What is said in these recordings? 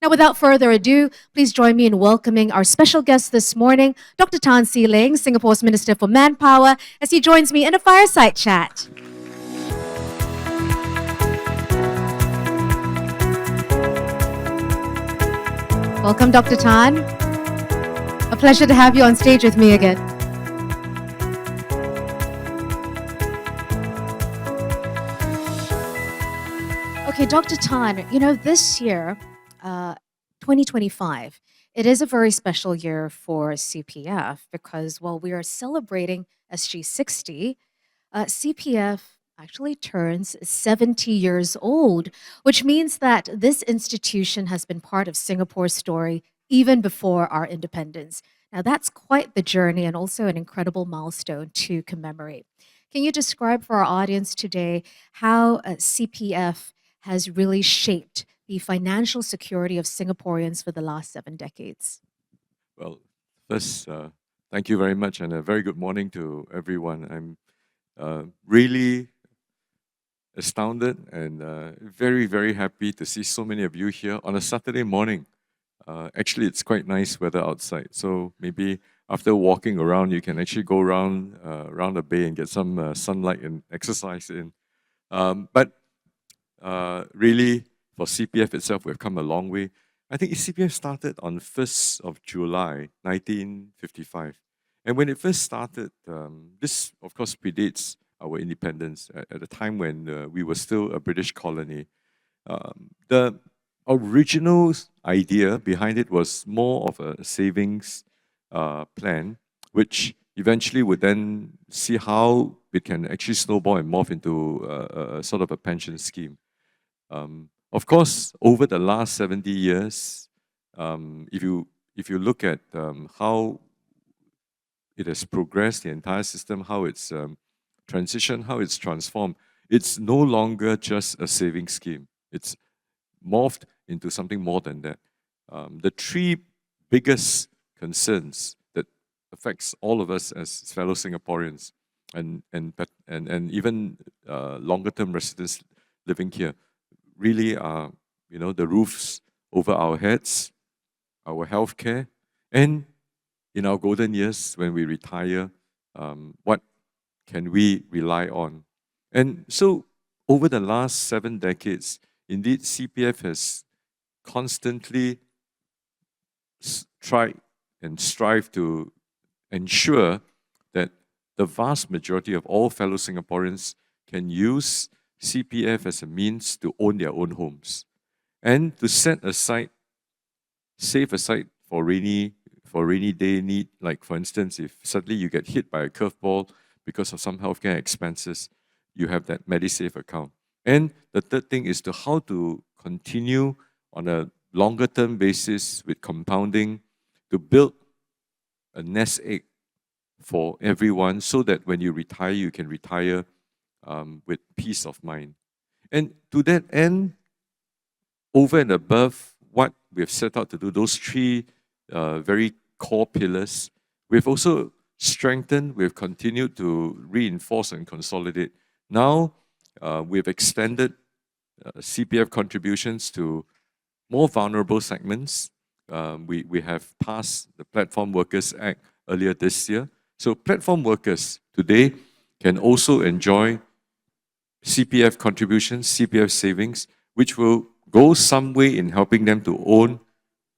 Now, without further ado, please join me in welcoming our special guest this morning, Dr. Tan See Leng, Singapore's Minister for Manpower, as he joins me in a fireside chat. Welcome, Dr. Tan. A pleasure to have you on stage with me again. Okay, Dr. Tan, this year, 2025, it is a very special year for CPF because while we are celebrating SG60, CPF actually turns 70 years old, which means that this institution has been part of Singapore's story even before our independence. Now, that's quite the journey and also an incredible milestone to commemorate. Can you describe for our audience today how CPF has really shaped the financial security of Singaporeans for the last 7 decades? Well, first, thank you very much, and a very good morning to everyone. I'm really astounded and very, very happy to see so many of you here on a Saturday morning. Actually, it's quite nice weather outside, so maybe after walking around, you can actually go around the bay and get some sunlight and exercise in. But really, for CPF itself, we've come a long way. I think CPF started on 1st of July, 1955. And when it first started, this, of course, predates our independence at a time when we were still a British colony. The original idea behind it was more of a savings plan, which eventually would then see how it can actually snowball and morph into a sort of a pension scheme. Of course, over the last 70 years, if you look at how it has progressed, the entire system, how it's transitioned, how it's transformed, it's no longer just a saving scheme. It's morphed into something more than that. The three biggest concerns that affects all of us as fellow Singaporeans and even longer term residents living here really are, the roofs over our heads, our healthcare, and in our golden years when we retire, what can we rely on? And so over the last 7 decades, indeed, CPF has constantly tried and strived to ensure that the vast majority of all fellow Singaporeans can use CPF as a means to own their own homes and to save aside for rainy day need. Like for instance, if suddenly you get hit by a curveball because of some healthcare expenses, you have that MediSave account. And the third thing is to how to continue on a longer term basis with compounding to build a nest egg for everyone so that when you retire, you can retire with peace of mind. And to that end, over and above what we've set out to do, those three very core pillars, we've also strengthened, we've continued to reinforce and consolidate. Now, we've extended CPF contributions to more vulnerable segments. We have passed the Platform Workers Act earlier this year. So platform workers today can also enjoy CPF contributions, CPF savings, which will go some way in helping them to own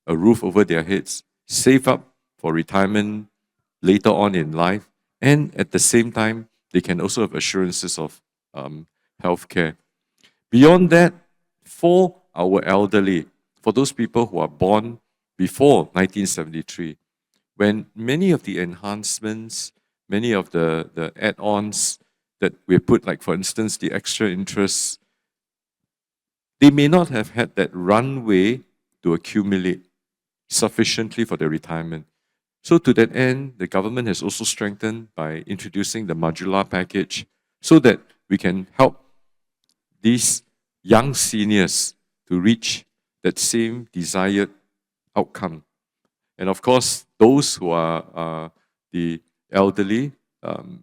a roof over their heads, save up for retirement later on in life, and at the same time, they can also have assurances of healthcare. Beyond that, for our elderly, for those people who are born before 1973, when many of the enhancements, many of the add-ons that we put, like for instance, the extra interest, they may not have had that runway to accumulate sufficiently for their retirement. So to that end, the government has also strengthened by introducing the modular package so that we can help these young seniors to reach that same desired outcome. And of course, those who are the elderly,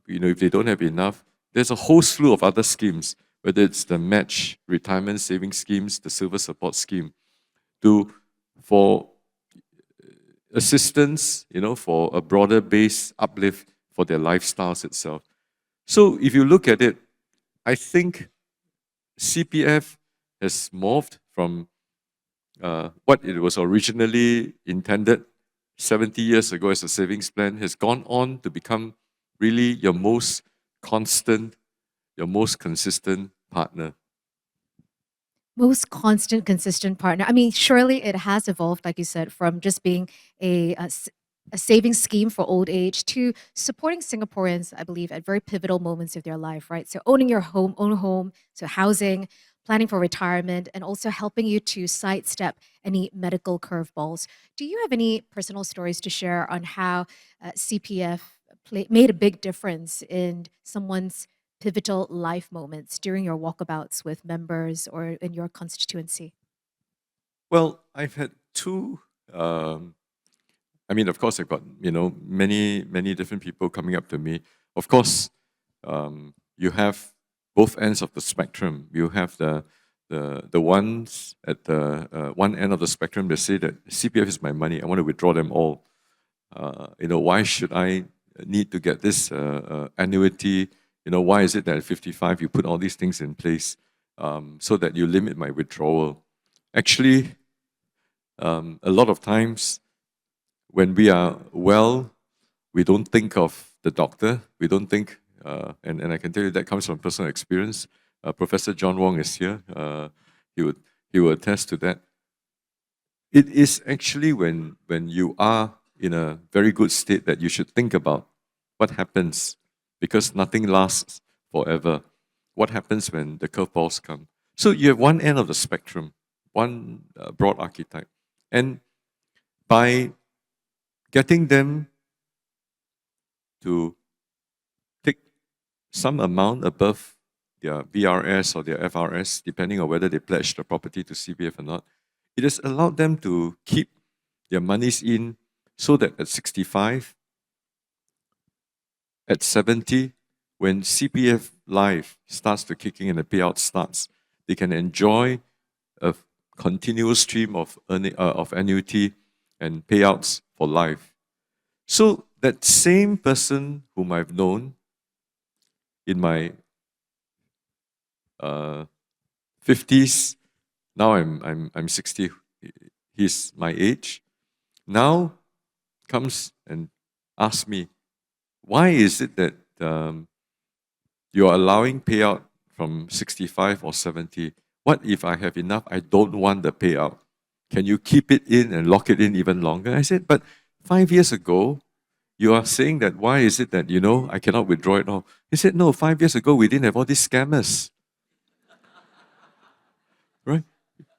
if they don't have enough, there's a whole slew of other schemes, whether it's the match retirement savings schemes, the silver support scheme, to for assistance, for a broader base uplift for their lifestyles itself. So if you look at it, I think CPF has morphed from what it was originally intended 70 years ago as a savings plan, has gone on to become really your most constant, your most consistent partner. Most constant, consistent partner. I mean, surely it has evolved, like you said, from just being a savings scheme for old age to supporting Singaporeans, I believe, at very pivotal moments of their life, right? So owning your home, own home, so housing, planning for retirement, and also helping you to sidestep any medical curveballs. Do you have any personal stories to share on how CPF made a big difference in someone's pivotal life moments during your walkabouts with members or in your constituency? Well, I've had two. I mean, of course, I've got many different people coming up to me. Of course, you have both ends of the spectrum. You have the ones at the one end of the spectrum that say that CPF is my money. I want to withdraw them all. Why should I need to get this annuity? Why is it that at 55 you put all these things in place so that you limit my withdrawal? Actually, a lot of times when we are well, we don't think of the doctor. We don't think, and I can tell you that comes from personal experience. Professor John Wong is here. He would attest to that. It is actually when you are in a very good state that you should think about what happens, because nothing lasts forever. What happens when the curveballs come? So you have one end of the spectrum, one broad archetype, and by getting them to take some amount above their VRS or their FRS, depending on whether they pledge the property to CPF or not, it has allowed them to keep their monies in so that at 65, at 70, when CPF life starts to kick in and the payout starts, they can enjoy a continuous stream of annuity and payouts for life. So that same person whom I've known in my 50s, now I'm 60, he's my age, now comes and asks me, why is it that you're allowing payout from 65 or 70? What if I have enough? I don't want the payout. Can you keep it in and lock it in even longer? I said, but 5 years ago, you are saying that why is it that, I cannot withdraw it all? He said, no, 5 years ago, we didn't have all these scammers. Right?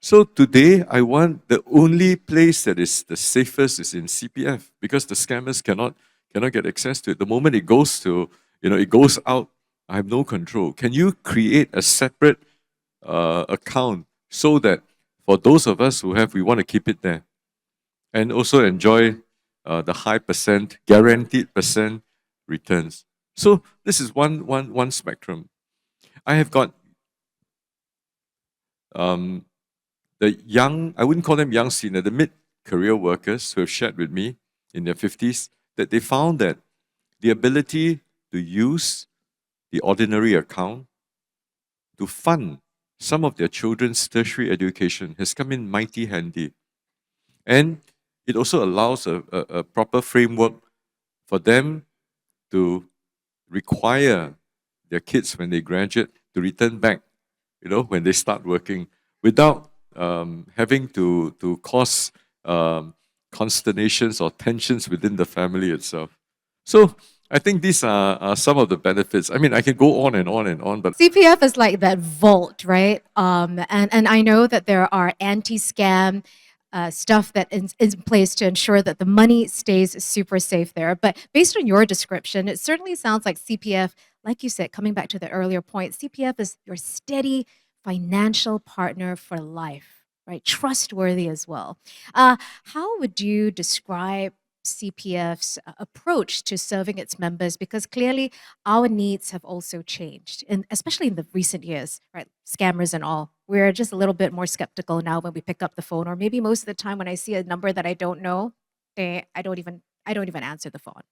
So today, I want the only place that is the safest is in CPF, because the scammers cannot get access to it. The moment it goes to, it goes out, I have no control. Can you create a separate account so that for those of us we want to keep it there and also enjoy the high percent, guaranteed percent returns? So this is one spectrum. I have got the young, I wouldn't call them young senior, the mid-career workers who have shared with me in their 50s that they found that the ability to use the ordinary account to fund some of their children's tertiary education has come in mighty handy. And it also allows a proper framework for them to require their kids when they graduate to return back, when they start working, without having to cause consternations or tensions within the family itself. So I think these are some of the benefits. I mean, I can go on and on and on, but CPF is like that vault, right? And I know that there are anti-scam stuff that is in place to ensure that the money stays super safe there. But based on your description, it certainly sounds like CPF, like you said, coming back to the earlier point, CPF is your steady financial partner for life, right? Trustworthy as well. How would you describe CPF's approach to serving its members? Because clearly our needs have also changed, and especially in the recent years, right? Scammers and all. we're just a little bit more skeptical now when we pick up the phone, or maybe most of the time when I see a number that I don't know, I don't even answer the phone.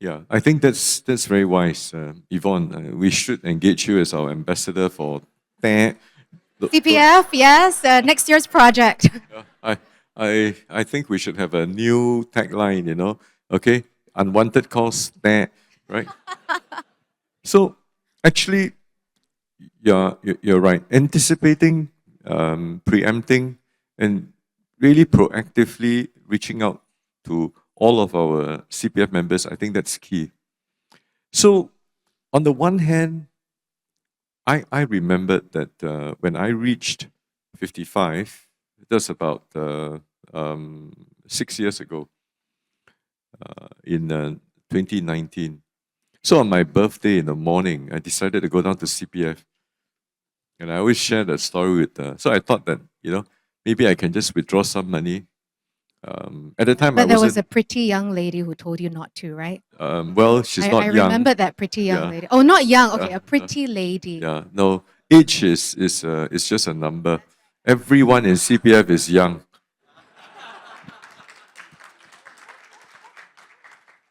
Yeah, I think that's very wise, Yvonne. We should engage you as our ambassador for that. CPF, yes, next year's project. I think we should have a new tagline. Okay, unwanted calls, right? So actually, you're right. Anticipating, preempting, and really proactively reaching out to all of our CPF members, I think that's key. So, on the one hand, I remembered that when I reached 55, that's about 6 years ago, in 2019. So on my birthday in the morning, I decided to go down to CPF. And I always share that story with so I thought that, maybe I can just withdraw some money. At the time, I But there was wasn't, a pretty young lady who told you not to, right? well, she's I not young. remember that pretty young Yeah. lady. Oh, not young. Yeah. Okay, a pretty lady. Yeah. No, age is just a number. Everyone in CPF is young.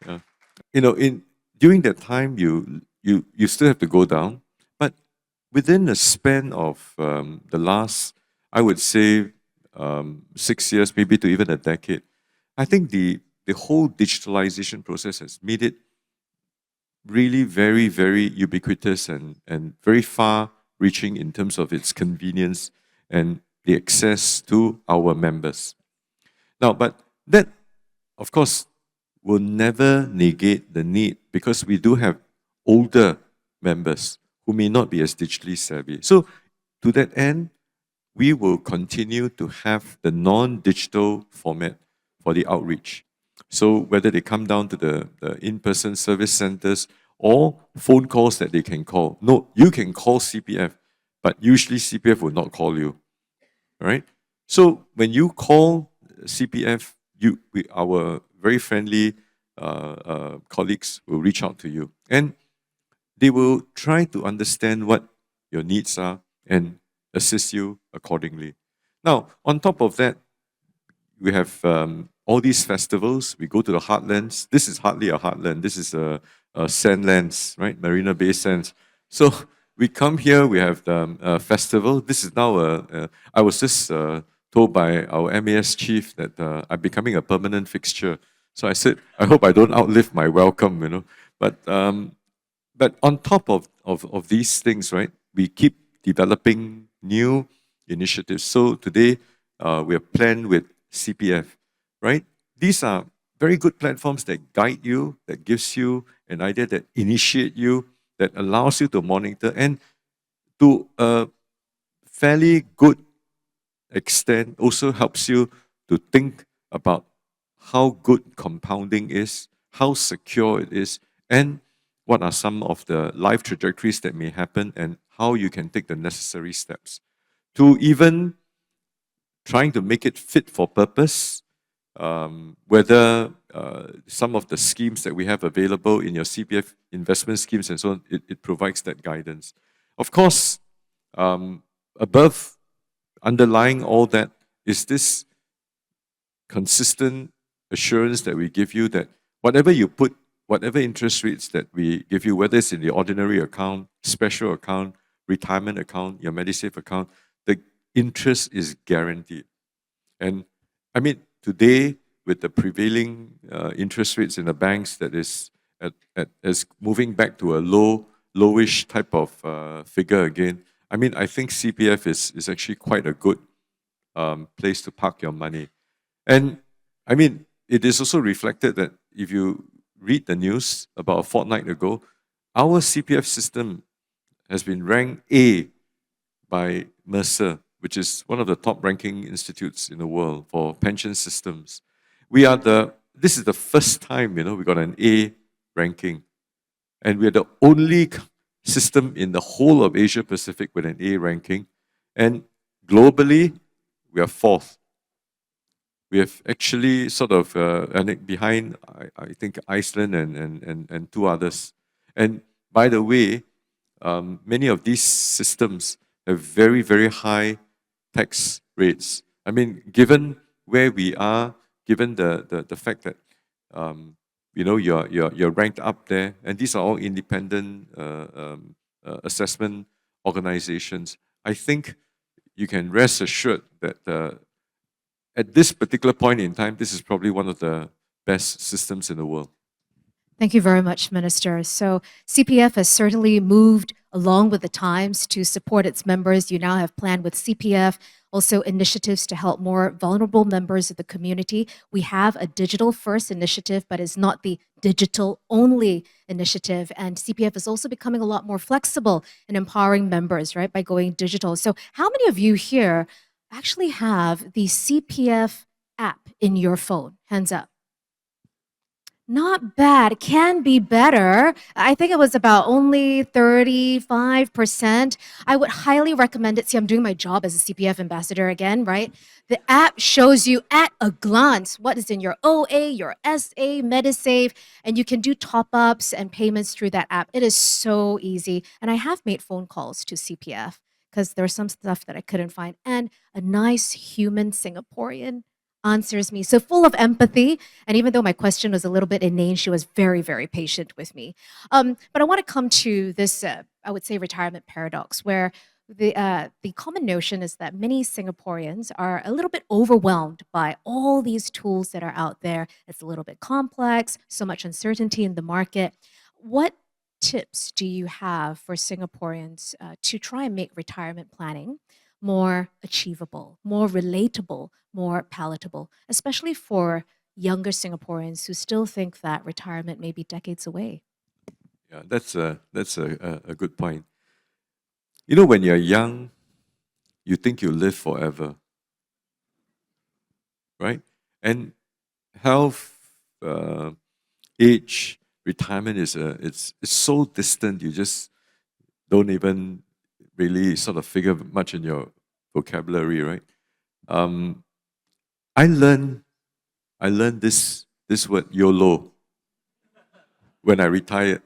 Yeah. In during that time, you still have to go down, but within a span of the last, I would say, 6 years, maybe to even a decade, I think the whole digitalization process has made it really very, very ubiquitous and very far reaching in terms of its convenience and the access to our members. Now, but that, of course, will never negate the need, because we do have older members who may not be as digitally savvy. So, to that end, we will continue to have the non-digital format for the outreach. So whether they come down to the in-person service centers or phone calls that they can call. No, you can call CPF, but usually CPF will not call you. All right? So when you call CPF, our very friendly colleagues will reach out to you. And they will try to understand what your needs are and assist you accordingly. Now, on top of that, we have all these festivals. We go to the heartlands. This is hardly a heartland. This is a sandlands, right? Marina Bay Sands. So we come here. We have the festival. This is now I was just told by our MAS chief that I'm becoming a permanent fixture. So I said, I hope I don't outlive my welcome. But on top of these things, right, we keep developing new initiatives. So today, we have planned with CPF, right? These are very good platforms that guide you, that gives you an idea, that initiate you, that allows you to monitor, and to a fairly good extent also helps you to think about how good compounding is, how secure it is, and what are some of the life trajectories that may happen, and how you can take the necessary steps to even trying to make it fit for purpose, whether some of the schemes that we have available in your CPF investment schemes and so on, it provides that guidance. Of course, above, underlying all that, is this consistent assurance that we give you that whatever you put, whatever interest rates that we give you, whether it's in the ordinary account, special account, retirement account, your MediSave account, the interest is guaranteed. And I mean, today, with the prevailing interest rates in the banks, that is is moving back to a lowish type of figure again. I mean, I think CPF is actually quite a good place to park your money. And I mean, it is also reflected that if you read the news about a fortnight ago, our CPF system has been ranked A by Mercer, which is one of the top ranking institutes in the world for pension systems. This is the first time, we got an A ranking. And we are the only system in the whole of Asia Pacific with an A ranking. And globally, we are fourth. We have actually sort of, behind, I think, Iceland and two others. And by the way, many of these systems have very, very high tax rates. I mean, given where we are, given the fact that you're ranked up there, and these are all independent assessment organizations. I think you can rest assured that at this particular point in time, this is probably one of the best systems in the world. Thank you very much, Minister. So, CPF has certainly moved along with the times to support its members. You now have planned with CPF also initiatives to help more vulnerable members of the community. We have a digital first initiative, but it's not the digital only initiative. And CPF is also becoming a lot more flexible in empowering members, right, by going digital. So, how many of you here actually have the CPF app in your phone? Hands up. Not bad. Can be better. I think it was about only 35%. I would highly recommend it. See, I'm doing my job as a CPF ambassador again, right? The app shows you at a glance what is in your OA, your SA, MediSave, and you can do top ups and payments through that app. It is so easy. And I have made phone calls to CPF because there's some stuff that I couldn't find. And a nice human Singaporean answers me. So full of empathy. And even though my question was a little bit inane, she was very, very patient with me. But I want to come to this, I would say, retirement paradox, where the common notion is that many Singaporeans are a little bit overwhelmed by all these tools that are out there. It's a little bit complex, so much uncertainty in the market. What tips do you have for Singaporeans to try and make retirement planning more achievable, more relatable, more palatable, especially for younger Singaporeans who still think that retirement may be decades away? Yeah, that's a good point. You know, when you're young, you think you live forever, right? And health, age, retirement it's so distant. You just don't even really sort of figure much in your vocabulary, right? Um, I learned this word YOLO when I retired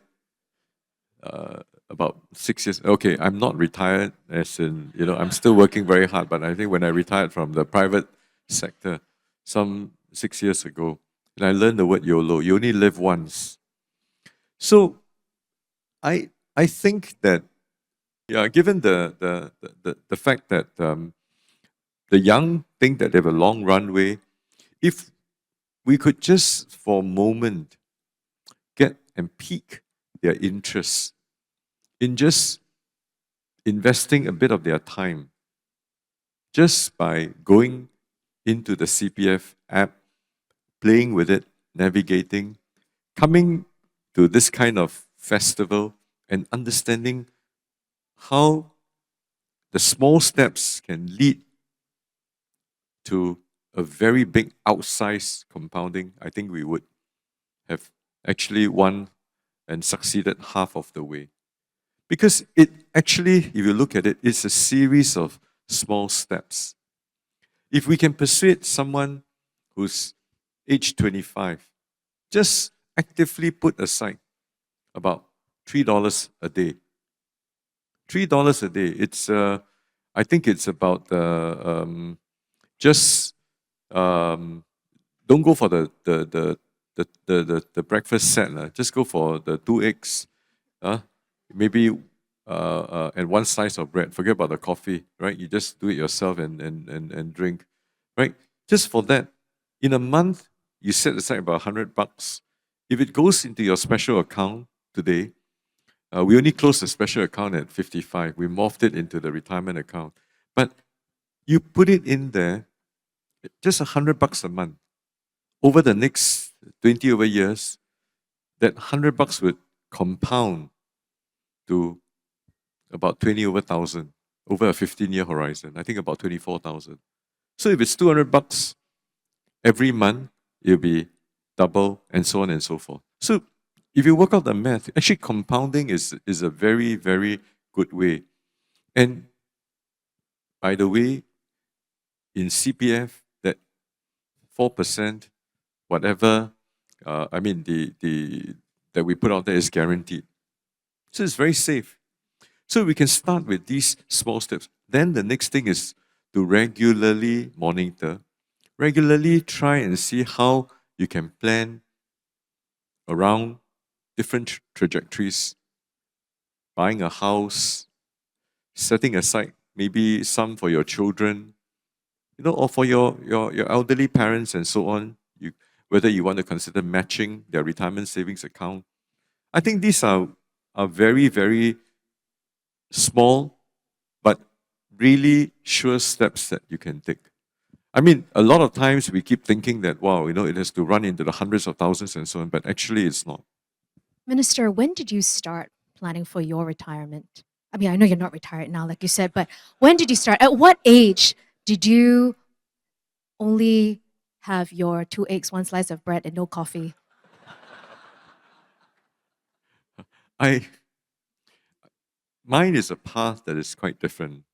about 6 years. Okay, I'm not retired, as in I'm still working very hard. But I think when I retired from the private sector, some 6 years ago, and I learned the word YOLO. You only live once. So I think that given the fact that the young think that they have a long runway, if we could just for a moment get and pique their interest in just investing a bit of their time just by going into the CPF app, playing with it, navigating, coming to this kind of festival and understanding how the small steps can lead to a very big outsized compounding, I think we would have actually won and succeeded half of the way. Because it actually, if you look at it, it's a series of small steps. If we can persuade someone who's age 25, just actively put aside about $3 a day. $3 a day. It's I think it's about just don't go for the breakfast set. Just go for the 2 eggs, maybe and one slice of bread. Forget about the coffee, right? You just do it yourself and drink, right? Just for that, in a month, you set aside about $100. If it goes into your special account today, we only closed the special account at 55. We morphed it into the retirement account, but you put it in there, just $100 a month. Over the next 20 over years, that $100 would compound to about 20 over thousand over a 15-year horizon. I think about 24,000. So if it's $200 every month, it'll be double and so on and so forth. So if you work out the math, actually compounding is a very, very good way. And by the way, in CPF, that 4%, whatever, I mean, the that we put out there is guaranteed. So it's very safe. So we can start with these small steps. Then the next thing is to regularly monitor, regularly try and see how you can plan around different trajectories, buying a house, setting aside maybe some for your children, or for your elderly parents and so on. Whether you want to consider matching their retirement savings account. I think these are very, very small, but really sure steps that you can take. I mean, a lot of times we keep thinking that, wow, it has to run into the hundreds of thousands and so on, but actually it's not. Minister, when did you start planning for your retirement? I mean, I know you're not retired now, like you said, but when did you start? At what age did you only have your 2 eggs, one slice of bread, and no coffee? I Mine is a path that is quite different.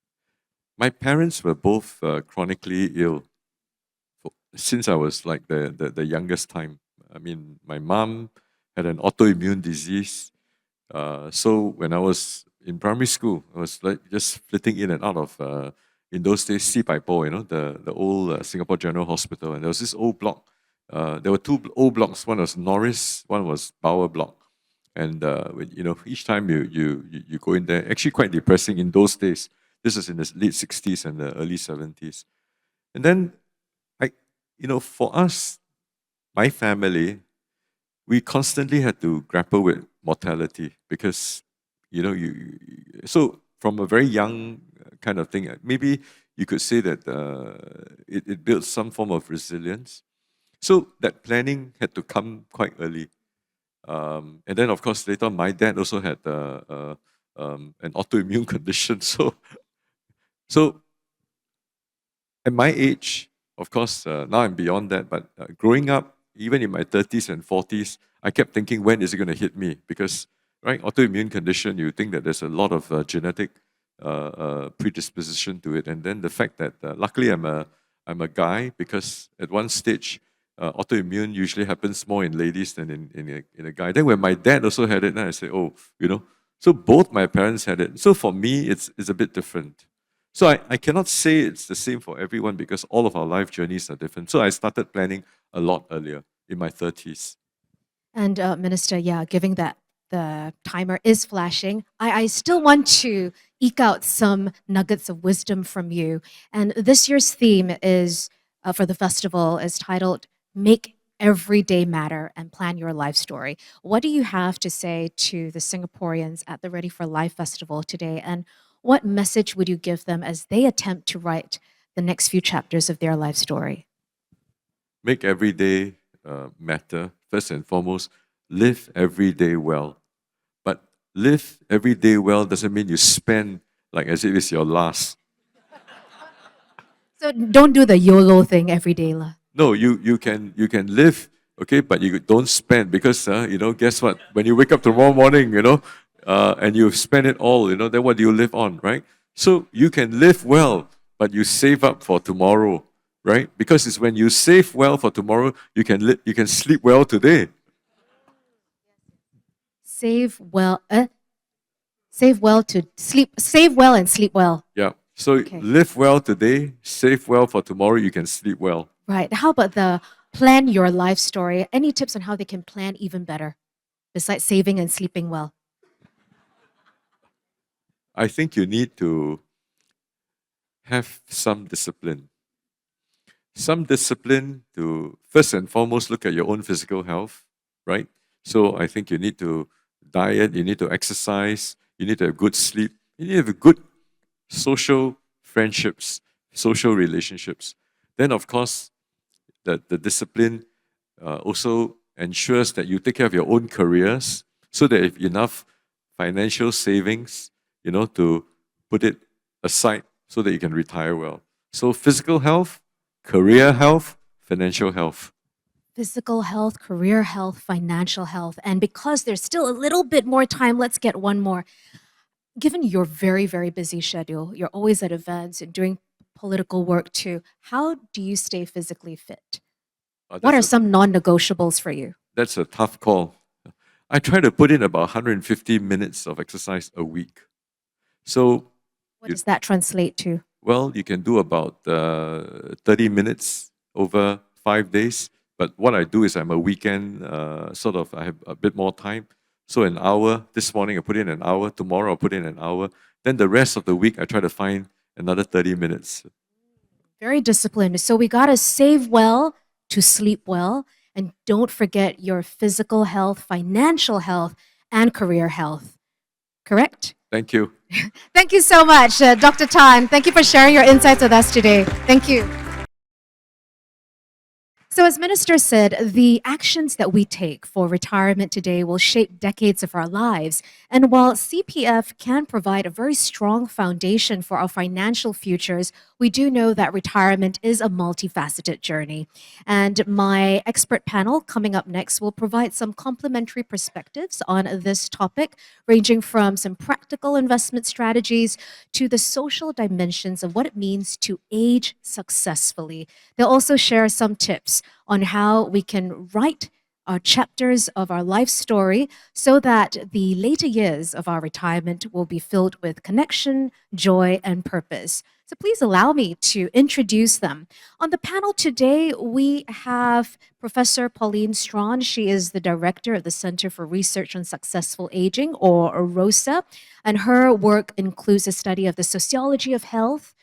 My parents were both chronically ill since I was like the youngest time. I mean, my mom had an autoimmune disease. So when I was in primary school, I was like just flitting in and out of, in those days, Si Pai Po, the old Singapore General Hospital. And there was this old block. There were two old blocks. One was Norris, one was Bauer Block. And each time you go in there, actually quite depressing in those days. This was in the late 60s and the early 70s. And then for us, my family, we constantly had to grapple with mortality because, so from a very young kind of thing, maybe you could say that it builds some form of resilience. So that planning had to come quite early. And then, of course, later on, my dad also had an autoimmune condition. So at my age, of course, now I'm beyond that, but growing up, even in my 30s and 40s, I kept thinking, when is it going to hit me? Because, right, autoimmune condition, you think that there's a lot of genetic predisposition to it. And then the fact that, luckily, I'm a guy, because at one stage, autoimmune usually happens more in ladies than in a guy. Then when my dad also had it, then I said, oh, so both my parents had it. So for me, it's a bit different. So I cannot say it's the same for everyone because all of our life journeys are different. So I started planning a lot earlier in my 30s. And Minister, yeah, given that the timer is flashing, I still want to eke out some nuggets of wisdom from you. And this year's theme is for the festival is titled "Make Every Day Matter and Plan Your Life Story." What do you have to say to the Singaporeans at the Ready for Life Festival today? And what message would you give them as they attempt to write the next few chapters of their life story? Make every day matter. First and foremost, live every day well. But live every day well doesn't mean you spend like as if it's your last. So don't do the YOLO thing every day, lah. No, you can live, okay, but you don't spend because guess what? When you wake up tomorrow morning, and you spend it all, then what do you live on, right? So you can live well, but you save up for tomorrow, right? Because it's when you save well for tomorrow, you can sleep well today. Save well, save well to sleep. Save well and sleep well. Yeah. So Okay. live well today, save well for tomorrow, you can sleep well. Right. How about the plan your life story? Any tips on how they can plan even better besides saving and sleeping well? I think you need to have some discipline. Some discipline to first and foremost look at your own physical health, right? So I think you need to diet, you need to exercise, you need to have good sleep, you need to have good social friendships, social relationships. Then, of course, the discipline also ensures that you take care of your own careers so that if enough financial savings, to put it aside so that you can retire well. So physical health, career health, financial health. Physical health, career health, financial health. And because there's still a little bit more time, let's get one more. Given your very, very busy schedule, you're always at events and doing political work too. How do you stay physically fit? What are some non negotiables for you? That's a tough call. I try to put in about 150 minutes of exercise a week. So, What you, does that translate to? well, you can do about 30 minutes over 5 days. But what I do is I'm a weekend sort of, I have a bit more time. So an hour, this morning I put in an hour, tomorrow I'll put in an hour. Then the rest of the week I try to find another 30 minutes. Very disciplined. So we got to save well to sleep well. And don't forget your physical health, financial health, and career health. Correct? Thank you. Thank you so much, Dr. Tan. Thank you for sharing your insights with us today. Thank you. So, as Minister said, the actions that we take for retirement today will shape decades of our lives. And while CPF can provide a very strong foundation for our financial futures, we do know that retirement is a multifaceted journey. And my expert panel coming up next will provide some complementary perspectives on this topic, ranging from some practical investment strategies to the social dimensions of what it means to age successfully. They'll also share some tips on how we can write our chapters of our life story so that the later years of our retirement will be filled with connection, joy, and purpose. So please allow me to introduce them. On the panel today, we have Professor Pauline Strawn. She is the director of the Center for Research on Successful Aging, or ROSA, and her work includes a study of the sociology of health,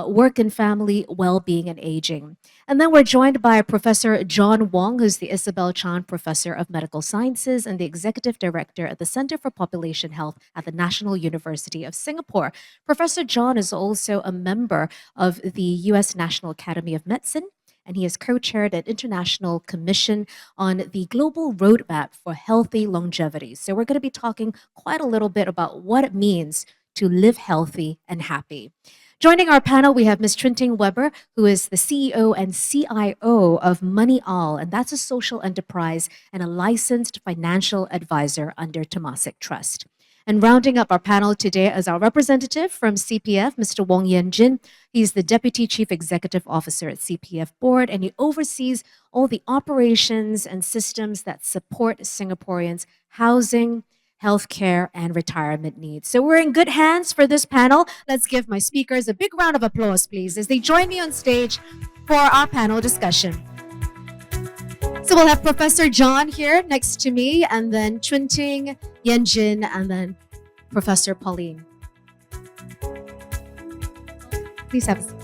work and family, well-being, and aging. And then we're joined by Professor John Wong, who's the Isabel Chan Professor of Medical Sciences and the Executive Director at the Center for Population Health at the National University of Singapore. Professor John is also a member of the U.S. National Academy of Medicine, and he has co-chaired an international commission on the global roadmap for healthy longevity. So we're going to be talking quite a little bit about what it means to live healthy and happy. Joining our panel, we have Ms. Ting Weber, who is the CEO and CIO of MoneyOwl, and that's a social enterprise and a licensed financial advisor under Temasek Trust. And rounding up our panel today is our representative from CPF, Mr. Wong Jin. He's the Deputy Chief Executive Officer at CPF Board, and he oversees all the operations and systems that support Singaporeans' housing, healthcare, and retirement needs. So we're in good hands for this panel. Let's give my speakers a big round of applause, please, as they join me on stage for our panel discussion. So we'll have Professor John here next to me, and then Ting, Jin, and then Professor Pauline. Please have a seat.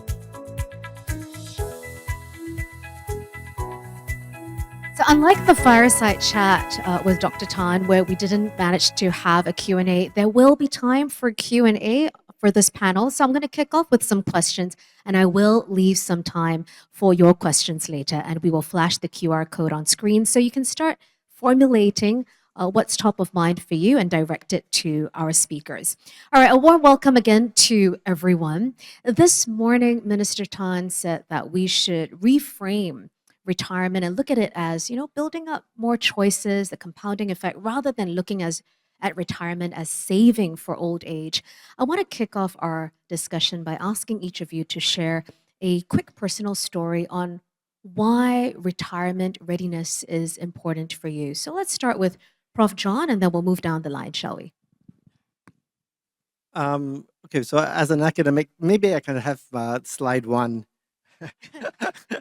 So unlike the fireside chat with Dr. Tan, where we didn't manage to have a Q&A, there will be time for Q&A for this panel. So I'm going to kick off with some questions, and I will leave some time for your questions later, and we will flash the QR code on screen so you can start formulating what's top of mind for you and direct it to our speakers. All right, a warm welcome again to everyone. This morning, Minister Tan said that we should reframe retirement and look at it as, building up more choices, the compounding effect, rather than looking at retirement as saving for old age. I want to kick off our discussion by asking each of you to share a quick personal story on why retirement readiness is important for you. So let's start with Prof. John, and then we'll move down the line, shall we? Okay, so as an academic, maybe I can have slide one.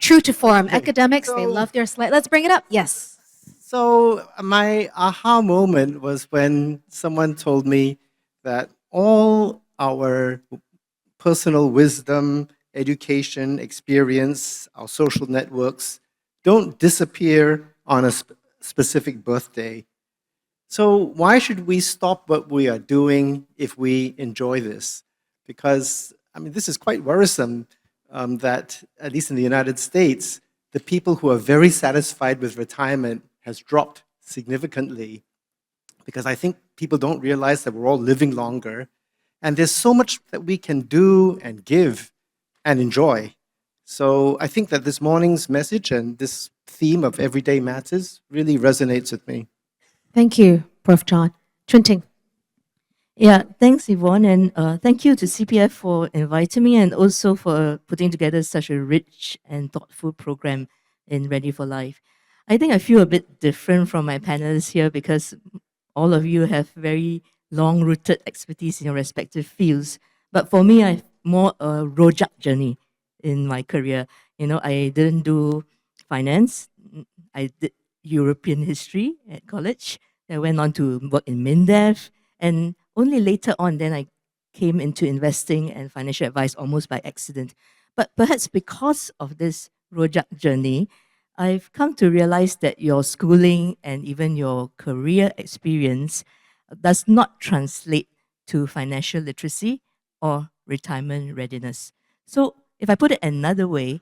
True to form. Okay, Academics, they love their slide. Let's bring it up. Yes. So my aha moment was when someone told me that all our personal wisdom, education, experience, our social networks don't disappear on a specific birthday. So why should we stop what we are doing if we enjoy this? Because, this is quite worrisome. That, at least in the United States, the people who are very satisfied with retirement has dropped significantly, because I think people don't realize that we're all living longer, and there's so much that we can do and give and enjoy. So I think that this morning's message and this theme of everyday matters really resonates with me. Thank you, Prof. John. Ting. Yeah, thanks, Yvonne, and thank you to CPF for inviting me and also for putting together such a rich and thoughtful program in Ready for Life. I think I feel a bit different from my panelists here because all of you have very long-rooted expertise in your respective fields. But for me, I more a rojak journey in my career. I didn't do finance. I did European history at college. I went on to work in MINDEF, and only later on then I came into investing and financial advice almost by accident. But perhaps because of this rojak journey, I've come to realize that your schooling and even your career experience does not translate to financial literacy or retirement readiness. So, if I put it another way,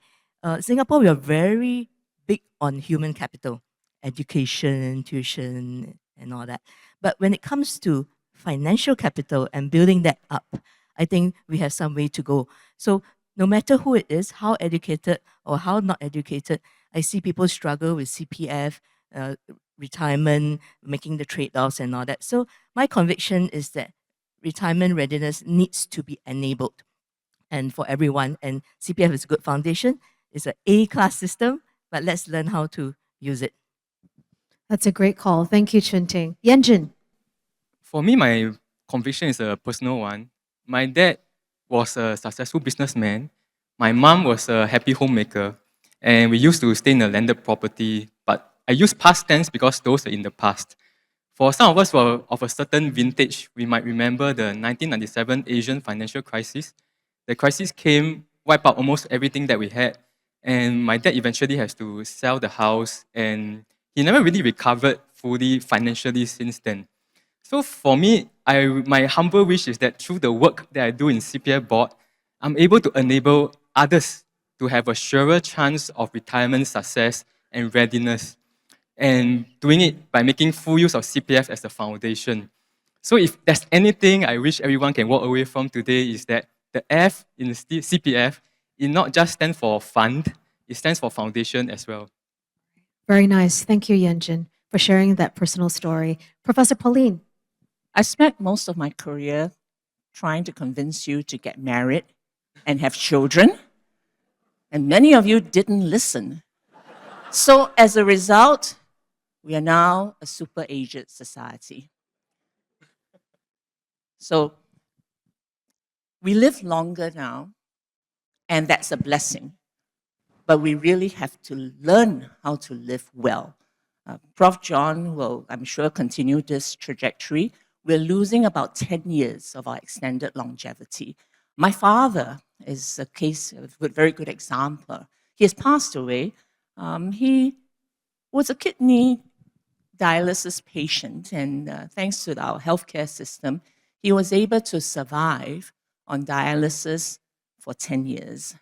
Singapore, we are very big on human capital, education, tuition, and all that. But when it comes to financial capital and building that up, I think we have some way to go. So, no matter who it is, how educated or how not educated, I see people struggle with CPF, retirement, making the trade offs, and all that. So, my conviction is that retirement readiness needs to be enabled and for everyone. And CPF is a good foundation. It's an A-class system, but let's learn how to use it. That's a great call. Thank you, Ting. Yanjin. For me, my conviction is a personal one. My dad was a successful businessman. My mom was a happy homemaker. And we used to stay in a landed property. But I use past tense because those are in the past. For some of us who are of a certain vintage, we might remember the 1997 Asian financial crisis. The crisis came, wiped out almost everything that we had. And my dad eventually has to sell the house. And he never really recovered fully financially since then. So for me, my humble wish is that through the work that I do in CPF board, I'm able to enable others to have a surer chance of retirement success and readiness, and doing it by making full use of CPF as the foundation. So if there's anything I wish everyone can walk away from today is that the F in CPF, it not just stands for fund, it stands for foundation as well. Very nice. Thank you, Yanjin, for sharing that personal story. Professor Pauline. I spent most of my career trying to convince you to get married and have children, and many of you didn't listen. So as a result, we are now a super aged society. So we live longer now, and that's a blessing. But we really have to learn how to live well. Prof. John will, I'm sure, continue this trajectory. We're losing about 10 years of our extended longevity. My father is a case of a very good example. He has passed away. He was a kidney dialysis patient, and thanks to our healthcare system, he was able to survive on dialysis for 10 years.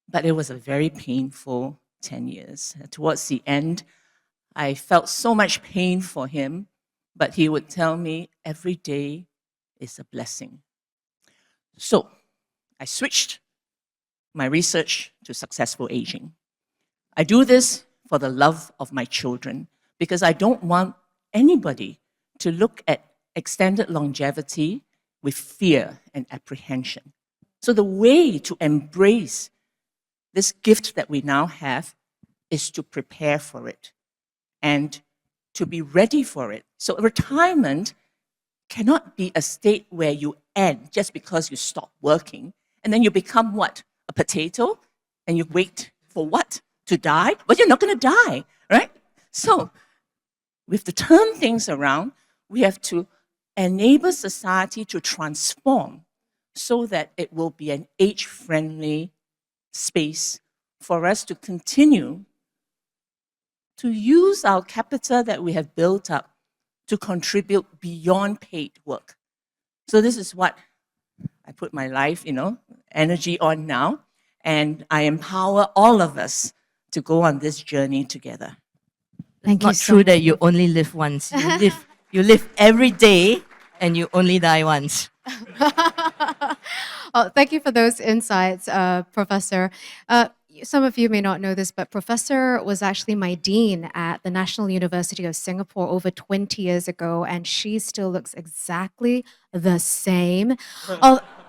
But it was a very painful 10 years. Towards the end, I felt so much pain for him, but he would tell me every day is a blessing. So I switched my research to successful aging. I do this for the love of my children because I don't want anybody to look at extended longevity with fear and apprehension. So the way to embrace this gift that we now have is to prepare for it and to be ready for it. So retirement cannot be a state where you end just because you stop working and then you become what? A potato? And you wait for what? To die? But you're not going to die, right? So we have to turn things around. We have to enable society to transform so that it will be an age-friendly space for us to continue to use our capital that we have built up to contribute beyond paid work. So this is what I put my life, energy on now, and I empower all of us to go on this journey together. Thank you Not so true that you only live once. You live every day and you only die once. Oh, thank you for those insights, Professor. Some of you may not know this, but Professor was actually my dean at the National University of Singapore over 20 years ago, and she still looks exactly the same.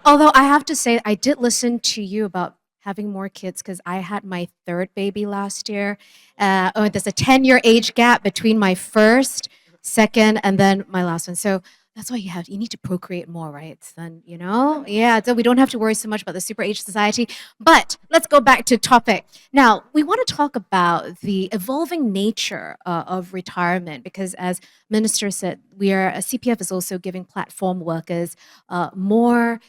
Although I have to say, I did listen to you about having more kids because I had my third baby last year. There's a 10-year age gap between my first, second, and then my last one. So That's why you need to procreate more, right? Then, yeah, so we don't have to worry so much about the super age society. But let's go back to topic. Now, we want to talk about the evolving nature of retirement because, as Minister said, CPF is also giving platform workers more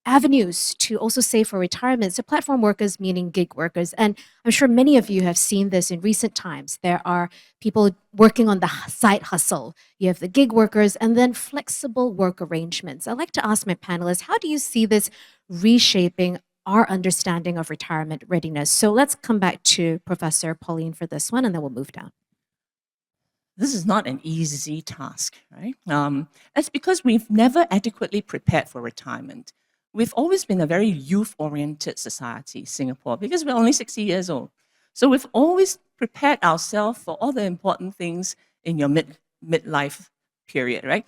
avenues to also save for retirement. So platform workers meaning gig workers. And I'm sure many of you have seen this in recent times. There are people working on the side hustle. You have the gig workers and then flexible work arrangements. I'd like to ask my panelists, how do you see this reshaping our understanding of retirement readiness? So let's come back to Professor Pauline for this one, and then we'll move down. This is not an easy task, right? That's because we've never adequately prepared for retirement. We've always been a very youth-oriented society, Singapore, because we're only 60 years old. So we've always prepared ourselves for all the important things in your midlife period, right?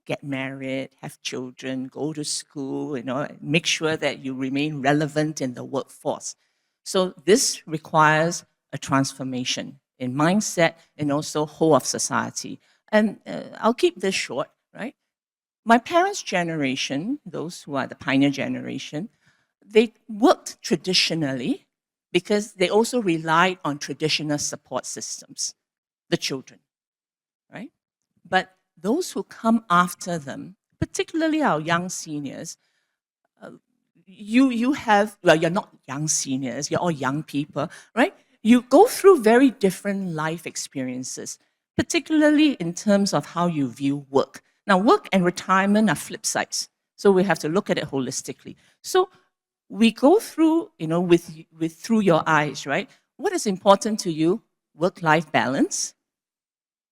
Get married, have children, go to school, make sure that you remain relevant in the workforce. So this requires a transformation in mindset and also whole of society. And I'll keep this short, right? My parents' generation, those who are the pioneer generation, they worked traditionally because they also relied on traditional support systems, the children, right? But those who come after them, particularly our young seniors, you're not young seniors, you're all young people, right? You go through very different life experiences, particularly in terms of how you view work. Now, work and retirement are flip sides, so we have to look at it holistically. So we go through, through your eyes, right? What is important to you? Work-life balance.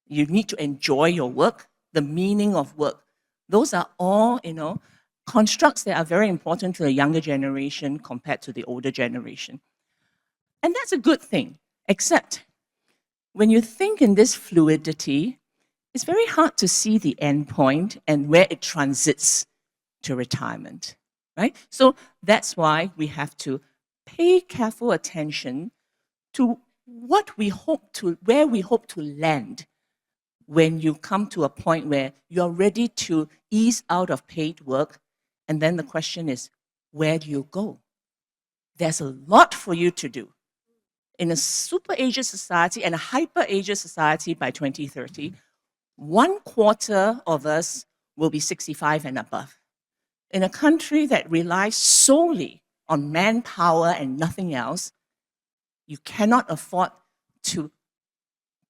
You need to enjoy your work, the meaning of work. Those are all, constructs that are very important to the younger generation compared to the older generation. And that's a good thing, except when you think in this fluidity, it's very hard to see the end point and where it transits to retirement, right? So that's why we have to pay careful attention to where we hope to land when you come to a point where you're ready to ease out of paid work. And then the question is, where do you go? There's a lot for you to do. In a super aged society and a hyper aged society by 2030, 1/4 of us will be 65 and above. In a country that relies solely on manpower and nothing else, you cannot afford to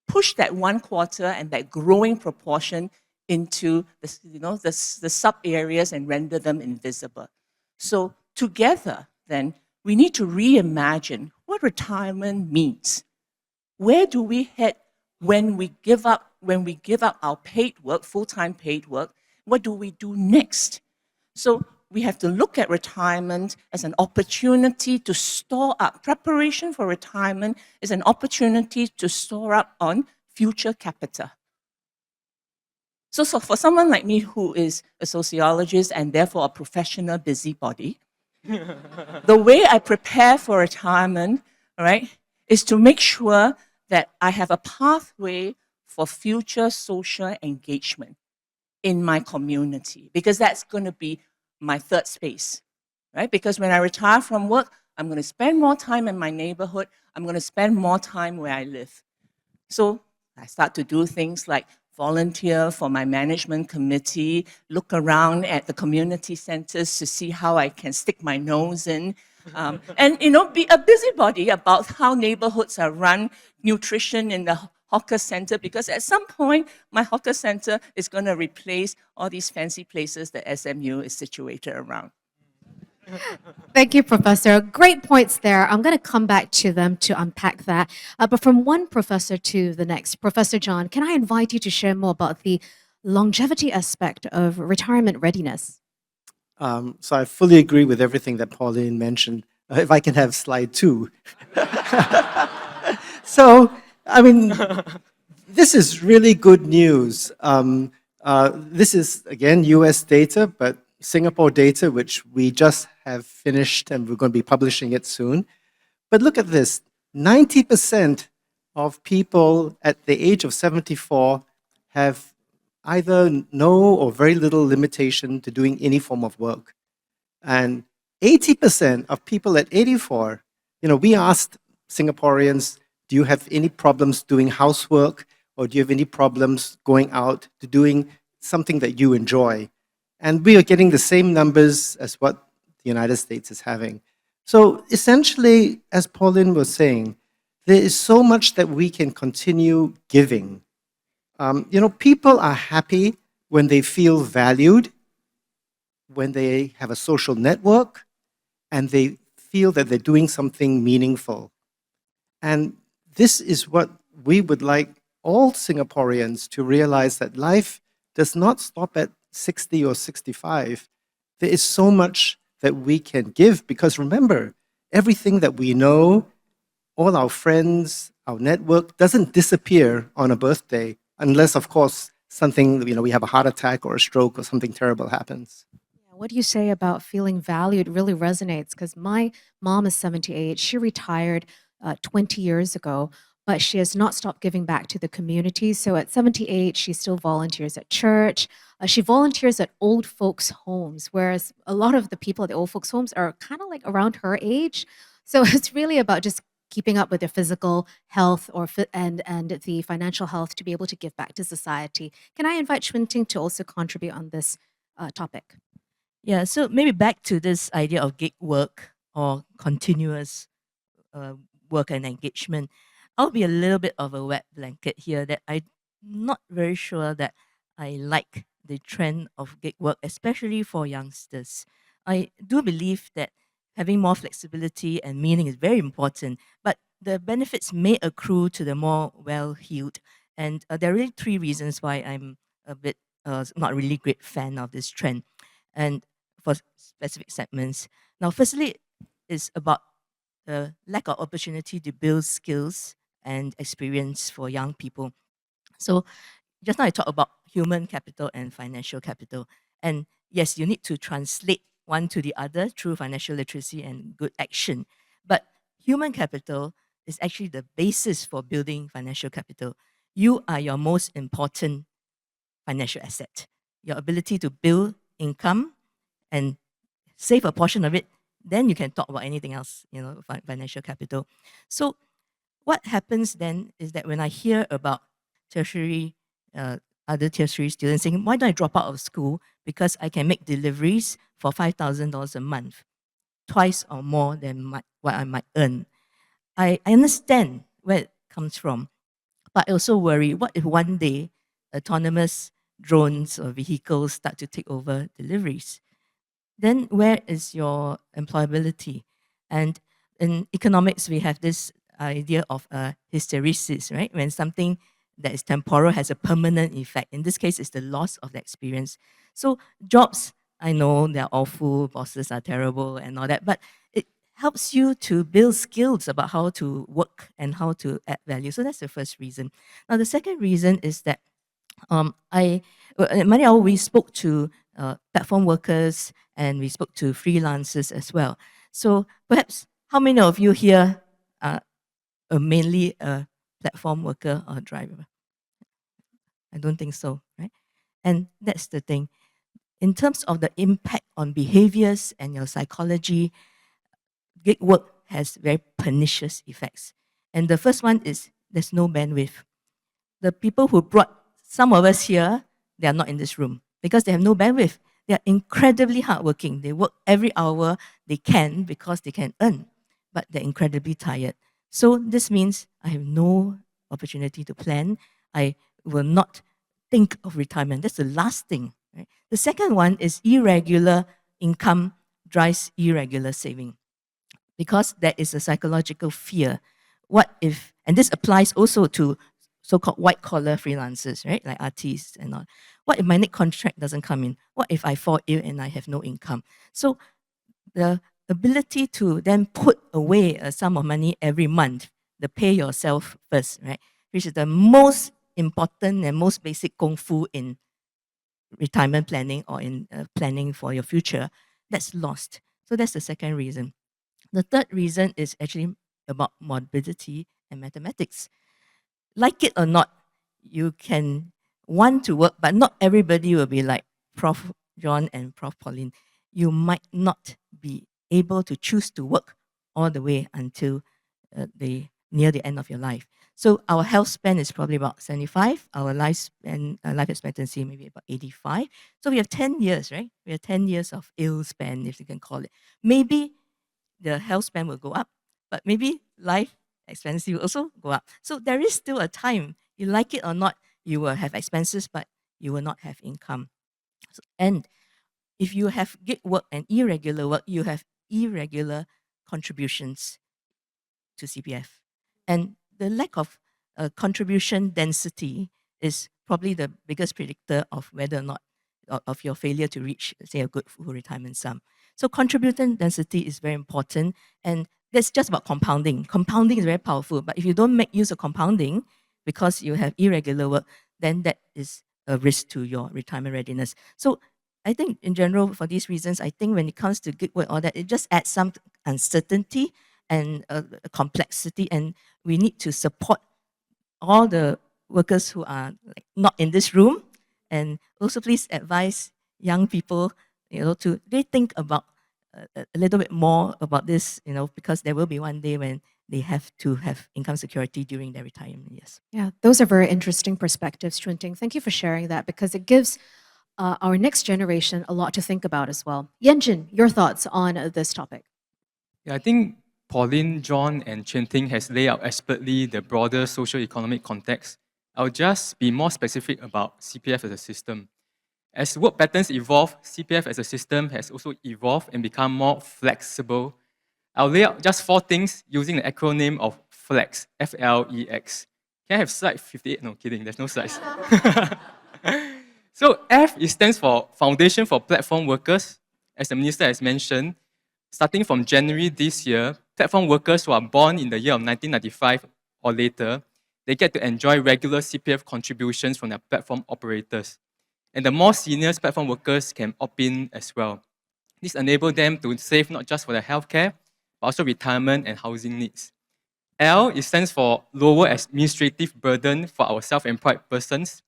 push that 1/4 and that growing proportion into the sub areas and render them invisible. So together, then, we need to reimagine what retirement means. Where do we head when we give up our paid work, full-time paid work? What do we do next? So we have to look at retirement as an opportunity to store up. Preparation for retirement is an opportunity to store up on future capital. So for someone like me who is a sociologist and therefore a professional busybody, the way I prepare for retirement, right, is to make sure that I have a pathway for future social engagement in my community, because that's going to be my third space, right? Because when I retire from work, I'm going to spend more time in my neighborhood. I'm going to spend more time where I live. So I start to do things like volunteer for my management committee, look around at the community centers to see how I can stick my nose in, and be a busybody about how neighborhoods are run, nutrition in the hawker center, because at some point, my hawker center is going to replace all these fancy places that SMU is situated around. Thank you, Professor. Great points there. I'm going to come back to them to unpack that. But from one professor to the next, Professor John, can I invite you to share more about the longevity aspect of retirement readiness? So I fully agree with everything that Pauline mentioned. If I can have slide 2. So, this is really good news. This is, again, US data, but Singapore data, which we just have finished and we're going to be publishing it soon. But look at this, 90% of people at the age of 74 have either no or very little limitation to doing any form of work. And 80% of people at 84, we asked Singaporeans, do you have any problems doing housework, or do you have any problems going out to doing something that you enjoy? And we are getting the same numbers as what the United States is having. So essentially, as Pauline was saying, there is so much that we can continue giving. People are happy when they feel valued, when they have a social network, and they feel that they're doing something meaningful. And this is what we would like all Singaporeans to realize, that life does not stop at 60 or 65. There is so much that we can give, because remember, everything that we know, all our friends, our network doesn't disappear on a birthday, unless, of course, something, we have a heart attack or a stroke or something terrible happens. Yeah, what you say about feeling valued really resonates, because my mom is 78. She retired 20 years ago, but she has not stopped giving back to the community. So at 78, she still volunteers at church. She volunteers at old folks' homes, whereas a lot of the people at the old folks' homes are kind of like around her age. So it's really about just keeping up with their physical health and the financial health to be able to give back to society. Can I invite Chuin Ting to also contribute on this topic? Yeah, so maybe back to this idea of gig work or continuous work and engagement. I'll be a little bit of a wet blanket here, that I'm not very sure that I like the trend of gig work, especially for youngsters. I do believe that having more flexibility and meaning is very important, but the benefits may accrue to the more well-heeled. And there are really three reasons why I'm a bit not really great fan of this trend, and for specific segments. Now, firstly, is about the lack of opportunity to build skills and experience for young people. So just now I talked about human capital and financial capital. And yes, you need to translate one to the other through financial literacy and good action. But human capital is actually the basis for building financial capital. You are your most important financial asset. Your ability to build income and save a portion of it, then you can talk about anything else, financial capital. So what happens then is that when I hear about tertiary, other tertiary students saying, why don't I drop out of school? Because I can make deliveries for $5,000 a month, twice or more than what I might earn. I understand where it comes from, but I also worry, what if one day autonomous drones or vehicles start to take over deliveries? Then where is your employability? And in economics, we have this idea of hysteresis, right? When something that is temporal has a permanent effect. In this case, it's the loss of the experience. So jobs, I know they're awful, bosses are terrible and all that, but it helps you to build skills about how to work and how to add value. So that's the first reason. Now, the second reason is that at MoneyOwl, we spoke to platform workers and we spoke to freelancers as well. So perhaps how many of you here are mainly a platform worker or driver? I don't think so, right? And that's the thing. In terms of the impact on behaviors and your psychology, gig work has very pernicious effects. And the first one is there's no bandwidth. The people who brought some of us here, they are not in this room because they have no bandwidth. They are incredibly hardworking. They work every hour they can because they can earn, but they're incredibly tired. So this means I have no opportunity to plan. I will not think of retirement. That's the last thing. Right? The second one is irregular income drives irregular saving, because there is a psychological fear. What if, and this applies also to so-called white-collar freelancers, right, like artists and all. What if my next contract doesn't come in? What if I fall ill and I have no income? So the ability to then put away a sum of money every month, the pay yourself first, right, which is the most important and most basic kung fu in retirement planning or in planning for your future, that's lost. So that's the second reason. The third reason is actually about morbidity and mathematics. Like it or not, you can want to work, but not everybody will be like Prof. John and Prof. Pauline. You might not be able to choose to work all the way until near the end of your life. So our health span is probably about 75. Our lifespan, life expectancy maybe about 85. So we have 10 years, right? We have 10 years of ill span, if you can call it. Maybe the health span will go up, but maybe life expectancy will also go up. So there is still a time, you like it or not, you will have expenses, but you will not have income. And if you have gig work and irregular work, you have irregular contributions to CPF. And the lack of contribution density is probably the biggest predictor of whether or not of your failure to reach, say, a good full retirement sum. So contribution density is very important, and that's just about compounding. Compounding is very powerful, but if you don't make use of compounding because you have irregular work, then that is a risk to your retirement readiness. So I think in general, for these reasons, I think when it comes to gig work, all that, it just adds some uncertainty and complexity, and we need to support all the workers who are like not in this room, and also please advise young people, to they think about a little bit more about this, because there will be one day when they have to have income security during their retirement years. Yeah, those are very interesting perspectives, Chuin Ting. Thank you for sharing that, because it gives our next generation a lot to think about as well. Yenjin, your thoughts on this topic? Yeah, I think Pauline, John, and Chuin Ting has laid out expertly the broader socio-economic context. I'll just be more specific about CPF as a system. As work patterns evolve, CPF as a system has also evolved and become more flexible. I'll lay out just 4 things using the acronym of FLEX, F-L-E-X. Can I have slide 58? No, kidding, there's no slides. So F stands for Foundation for Platform Workers. As the Minister has mentioned, starting from January this year, platform workers who are born in the year of 1995 or later, they get to enjoy regular CPF contributions from their platform operators. And the more senior platform workers can opt in as well. This enables them to save not just for their healthcare, but also retirement and housing needs. L stands for Lower Administrative Burden for our self-employed persons.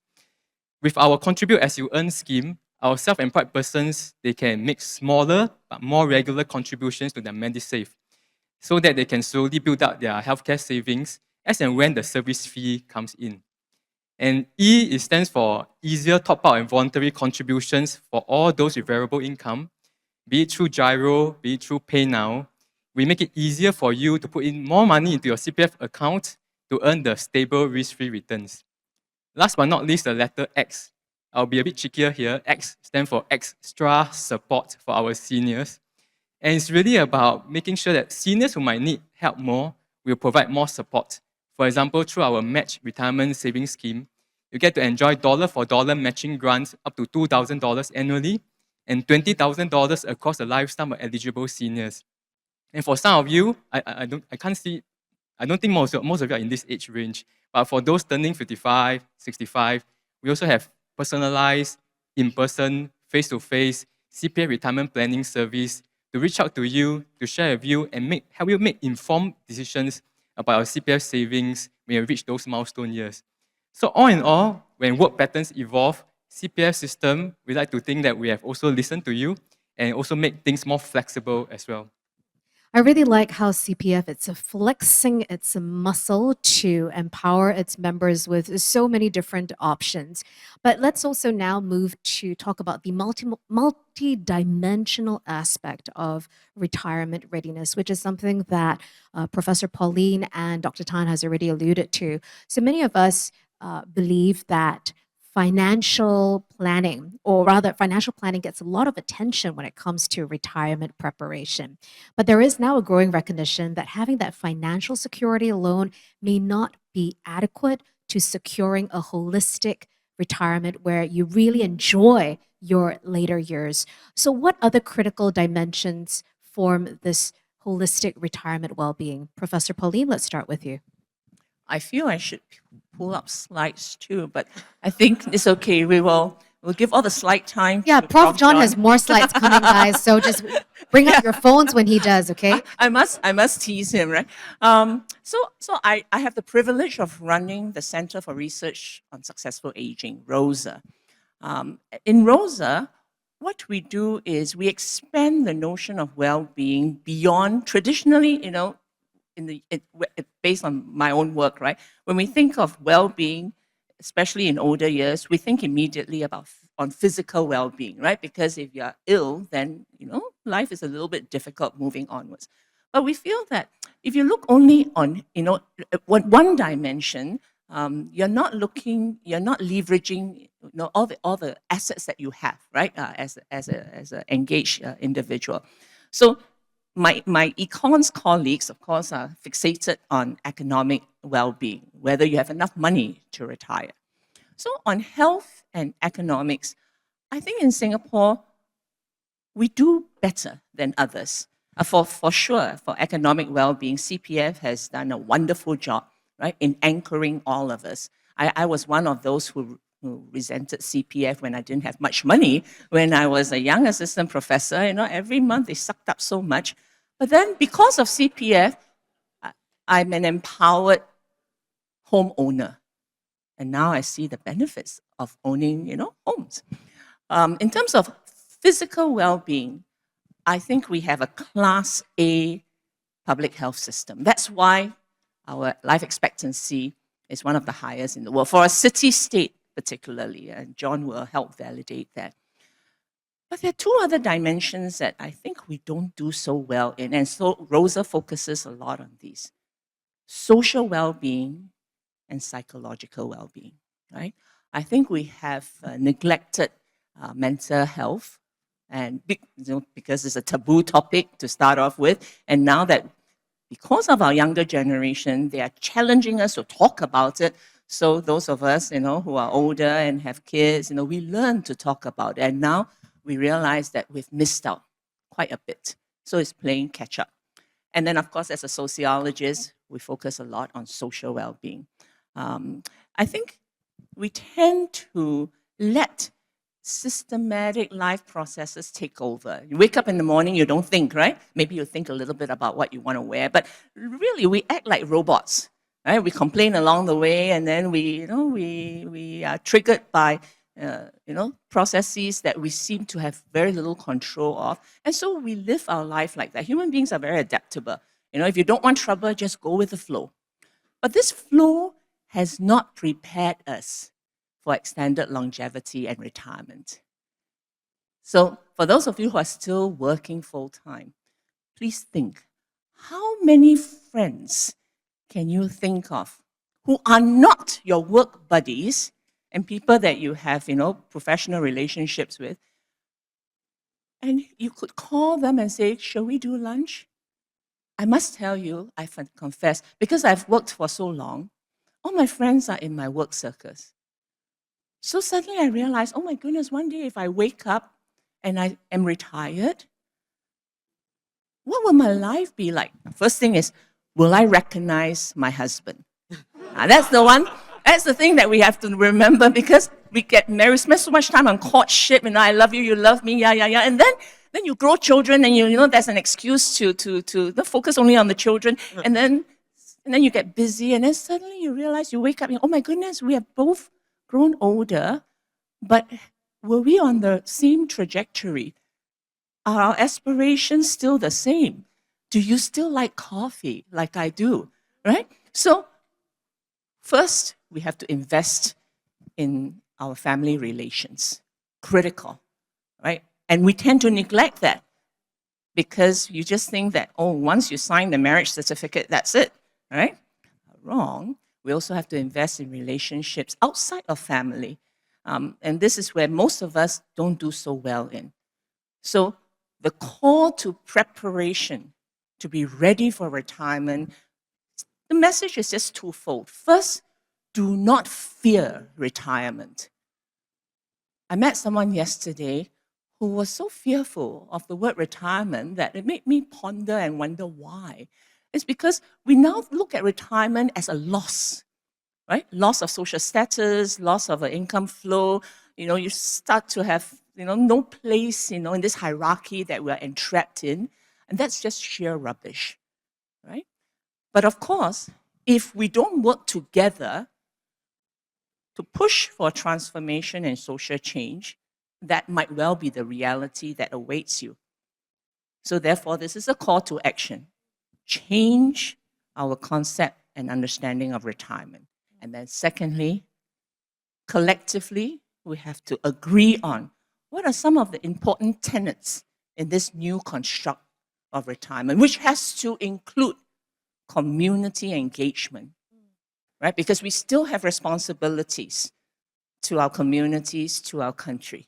With our Contribute As You Earn scheme, our self-employed persons, they can make smaller but more regular contributions to their MediSave so that they can slowly build up their healthcare savings as and when the service fee comes in. And E stands for Easier Top-Up and Voluntary Contributions for all those with variable income, be it through GIRO, be it through PayNow. We make it easier for you to put in more money into your CPF account to earn the stable risk-free returns. Last but not least, the letter X. I'll be a bit trickier here. X stands for Extra Support for our seniors. And it's really about making sure that seniors who might need help more will provide more support. For example, through our Match Retirement Savings Scheme, you get to enjoy dollar-for-dollar matching grants up to $2,000 annually and $20,000 across the lifetime of eligible seniors. And for some of you, I don't think most of you are in this age range, but for those turning 55, 65, we also have personalized, in-person, face-to-face CPF retirement planning service to reach out to you, to share with you, and help you make informed decisions about our CPF savings when you reach those milestone years. So all in all, when work patterns evolve, CPF system, we like to think that we have also listened to you and also make things more flexible as well. I really like how CPF, it's flexing its muscle to empower its members with so many different options. But let's also now move to talk about the multi-dimensional aspect of retirement readiness, which is something that Professor Pauline and Dr. Tan has already alluded to. So many of us believe that financial planning, or rather financial planning, gets a lot of attention when it comes to retirement preparation. But there is now a growing recognition that having that financial security alone may not be adequate to securing a holistic retirement where you really enjoy your later years. So what other critical dimensions form this holistic retirement well-being? Professor Pauline, let's start with you. I feel I should pull up slides too, but I think it's okay. We will We'll give all the slide time. Yeah, to Prof. John has more slides coming, guys. So just bring up your phones when he does, okay? I must tease him, right? So I have the privilege of running the Center for Research on Successful Aging, ROSA. In ROSA, what we do is we expand the notion of well-being beyond traditionally, based on my own work, right? When we think of well-being, especially in older years, we think immediately about on physical well-being, right? Because if you're ill, then life is a little bit difficult moving onwards. But we feel that if you look only on one dimension, you're not leveraging all the assets that you have, right? As an engaged individual. So my econs colleagues, of course, are fixated on economic well-being, whether you have enough money to retire. So on health and economics, I think in Singapore, we do better than others. For sure, for economic well-being, CPF has done a wonderful job, right, in anchoring all of us. I was one of those who resented CPF when I didn't have much money. When I was a young assistant professor, every month they sucked up so much. But then because of CPF, I'm an empowered homeowner. And now I see the benefits of owning, homes. In terms of physical well-being, I think we have a Class A public health system. That's why our life expectancy is one of the highest in the world, for a city-state particularly, and John will help validate that. But there are two other dimensions that I think we don't do so well in, and so ROSA focuses a lot on these. Social well-being and psychological well-being, right? I think we have neglected mental health, and because it's a taboo topic to start off with, and now that because of our younger generation, they are challenging us to talk about it. So those of us, who are older and have kids, we learn to talk about it, and now we realize that we've missed out quite a bit. So it's playing catch up. And then, of course, as a sociologist, we focus a lot on social well-being. I think we tend to let systematic life processes take over. You wake up in the morning, you don't think, right? Maybe you think a little bit about what you want to wear, but really we act like robots, right? We complain along the way, and then we are triggered by processes that we seem to have very little control of, and so we live our life like that. Human beings are very adaptable. If you don't want trouble, just go with the flow. But this flow has not prepared us for extended longevity and retirement. So for those of you who are still working full-time, please think, how many friends can you think of who are not your work buddies and people that you have, professional relationships with, and you could call them and say, shall we do lunch? I must tell you, I confess, because I've worked for so long, all my friends are in my work circles. So suddenly I realized, oh my goodness, one day if I wake up and I am retired, what will my life be like? First thing is, will I recognize my husband? That's the thing that we have to remember, because we get married, spend so much time on courtship, I love you, you love me, yeah. And then you grow children, and there's an excuse to not focus only on the children, and then you get busy, and then suddenly you realize, you wake up and, oh my goodness, we have both grown older, but were we on the same trajectory? Are our aspirations still the same? Do you still like coffee like I do, right? So first, we have to invest in our family relations. Critical, right? And we tend to neglect that because you just think that, once you sign the marriage certificate, that's it, right? Wrong. We also have to invest in relationships outside of family. And this is where most of us don't do so well in. So the call to preparation to be ready for retirement, the message is just twofold. First, do not fear retirement. I met someone yesterday who was so fearful of the word retirement that it made me ponder and wonder why. It's because we now look at retirement as a loss, right? Loss of social status, loss of an income flow, You start to have, no place, in this hierarchy that we're entrapped in. And that's just sheer rubbish, right? But of course, if we don't work together to push for transformation and social change, that might well be the reality that awaits you. So therefore, this is a call to action. Change our concept and understanding of retirement. And then secondly, collectively, we have to agree on what are some of the important tenets in this new construct of retirement, which has to include community engagement, right? Because we still have responsibilities to our communities, to our country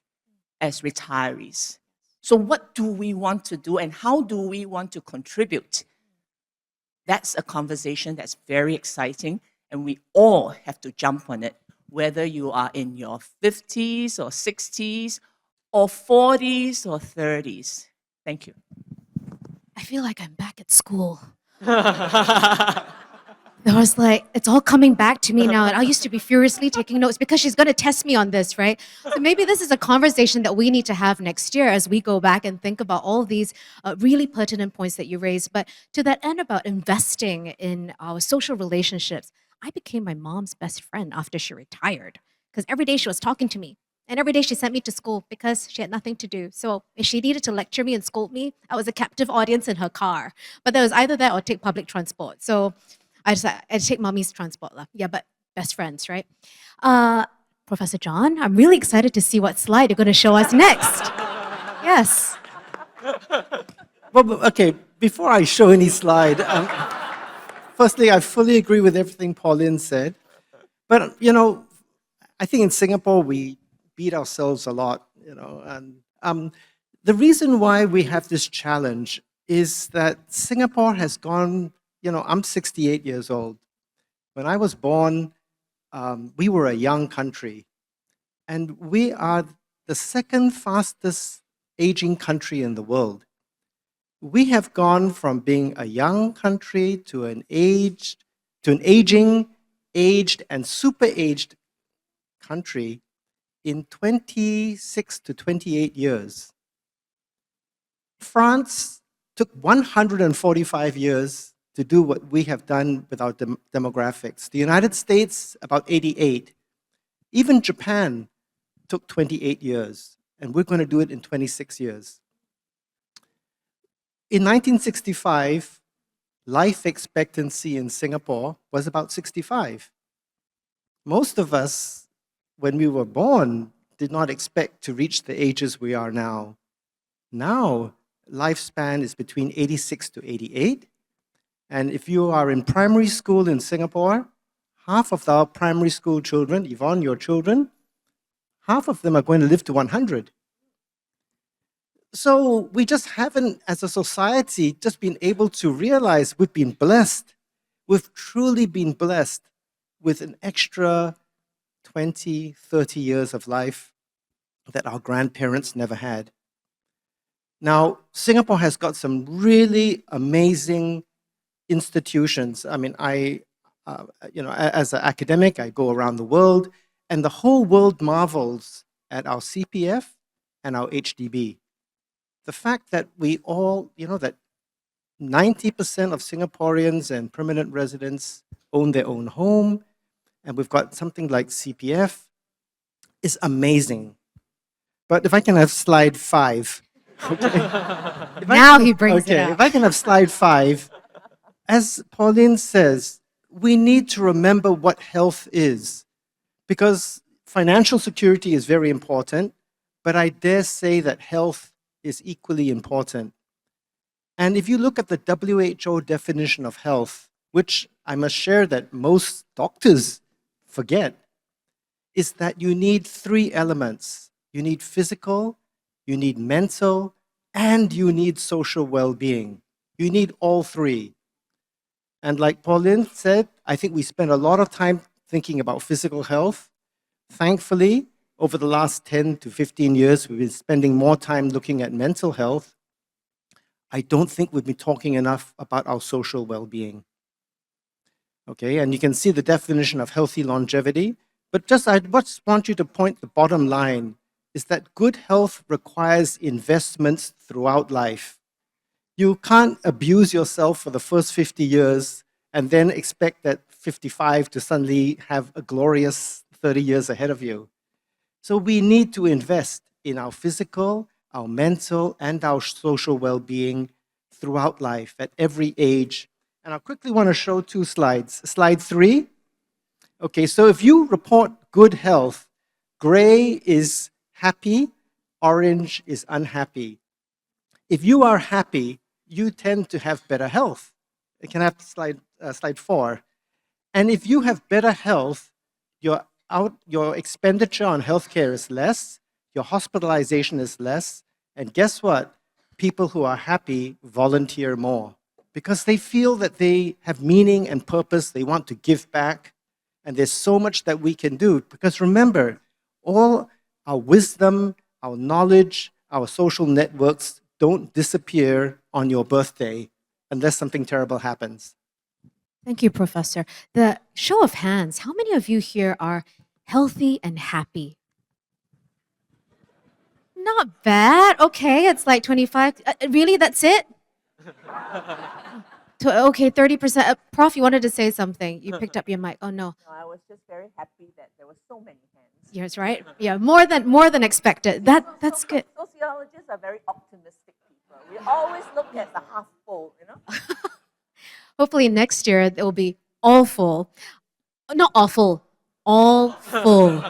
as retirees. So what do we want to do and how do we want to contribute? That's a conversation that's very exciting, and we all have to jump on it, whether you are in your 50s or 60s or 40s or 30s. Thank you. I feel like I'm back at school. There was like, it's all coming back to me now. And I used to be furiously taking notes because she's going to test me on this, right? So maybe this is a conversation that we need to have next year as we go back and think about all these really pertinent points that you raised. But to that end about investing in our social relationships, I became my mom's best friend after she retired because every day she was talking to me. And every day she sent me to school because she had nothing to do. So if she needed to lecture me and scold me, I was a captive audience in her car. But there was either that or take public transport. So I take mommy's transport. Yeah, but best friends, right? Professor John, I'm really excited to see what slide you're going to show us next. Yes. Well, okay, before I show any slide, firstly, I fully agree with everything Pauline said. But, I think in Singapore, we beat ourselves a lot, and the reason why we have this challenge is that Singapore has gone, I'm 68 years old. When I was born, we were a young country, and we are the second fastest aging country in the world. We have gone from being a young country to an aging, aged, and super aged country in 26 to 28 years. France took 145 years to do what we have done with our demographics. The United States, about 88. Even Japan took 28 years, and we're going to do it in 26 years. In 1965, life expectancy in Singapore was about 65. Most of us, when we were born, did not expect to reach the ages we are now. Now, lifespan is between 86 to 88. And if you are in primary school in Singapore, half of our primary school children, Yvonne, your children, half of them are going to live to 100. So we just haven't, as a society, just been able to realize we've been blessed. We've truly been blessed with an extra 20, 30 years of life that our grandparents never had. Now, Singapore has got some really amazing institutions. I mean, as an academic, I go around the world, and the whole world marvels at our CPF and our HDB. The fact that we all, that 90% of Singaporeans and permanent residents own their own home, and we've got something like CPF, is amazing. But if I can have slide 5. Okay. Now he brings it up. If I can have slide 5. As Pauline says, we need to remember what health is, because financial security is very important, but I dare say that health is equally important. And if you look at the WHO definition of health, which I must share that most doctors forget, is that you need 3 elements. You need physical, you need mental, and you need social well-being. You need all 3. And like Pauline said, I think we spend a lot of time thinking about physical health. Thankfully, over the last 10 to 15 years, we've been spending more time looking at mental health. I don't think we've been talking enough about our social well-being. Okay, and you can see the definition of healthy longevity. But I just want you to point the bottom line is that good health requires investments throughout life. You can't abuse yourself for the first 50 years and then expect that 55 to suddenly have a glorious 30 years ahead of you. So we need to invest in our physical, our mental, and our social well-being throughout life at every age. And I quickly want to show 2 slides. Slide 3. Okay, so if you report good health, gray is happy, orange is unhappy. If you are happy, you tend to have better health. You can have slide 4. And if you have better health, your expenditure on healthcare is less, your hospitalization is less, and guess what? People who are happy volunteer more because they feel that they have meaning and purpose, they want to give back, and there's so much that we can do. Because remember, all our wisdom, our knowledge, our social networks don't disappear on your birthday unless something terrible happens. Thank you, Professor. The show of hands, how many of you here are healthy and happy? Not bad. Okay, it's like 25. Really, that's it? Okay, 30%. Prof, you wanted to say something. You picked up your mic. Oh, no. No, I was just very happy that there were so many hands. Yes, right? Yeah, more than expected. That's good. Sociologists are very optimistic people. We always look at the half full, you know? Hopefully next year it will be all full. Not awful, all full.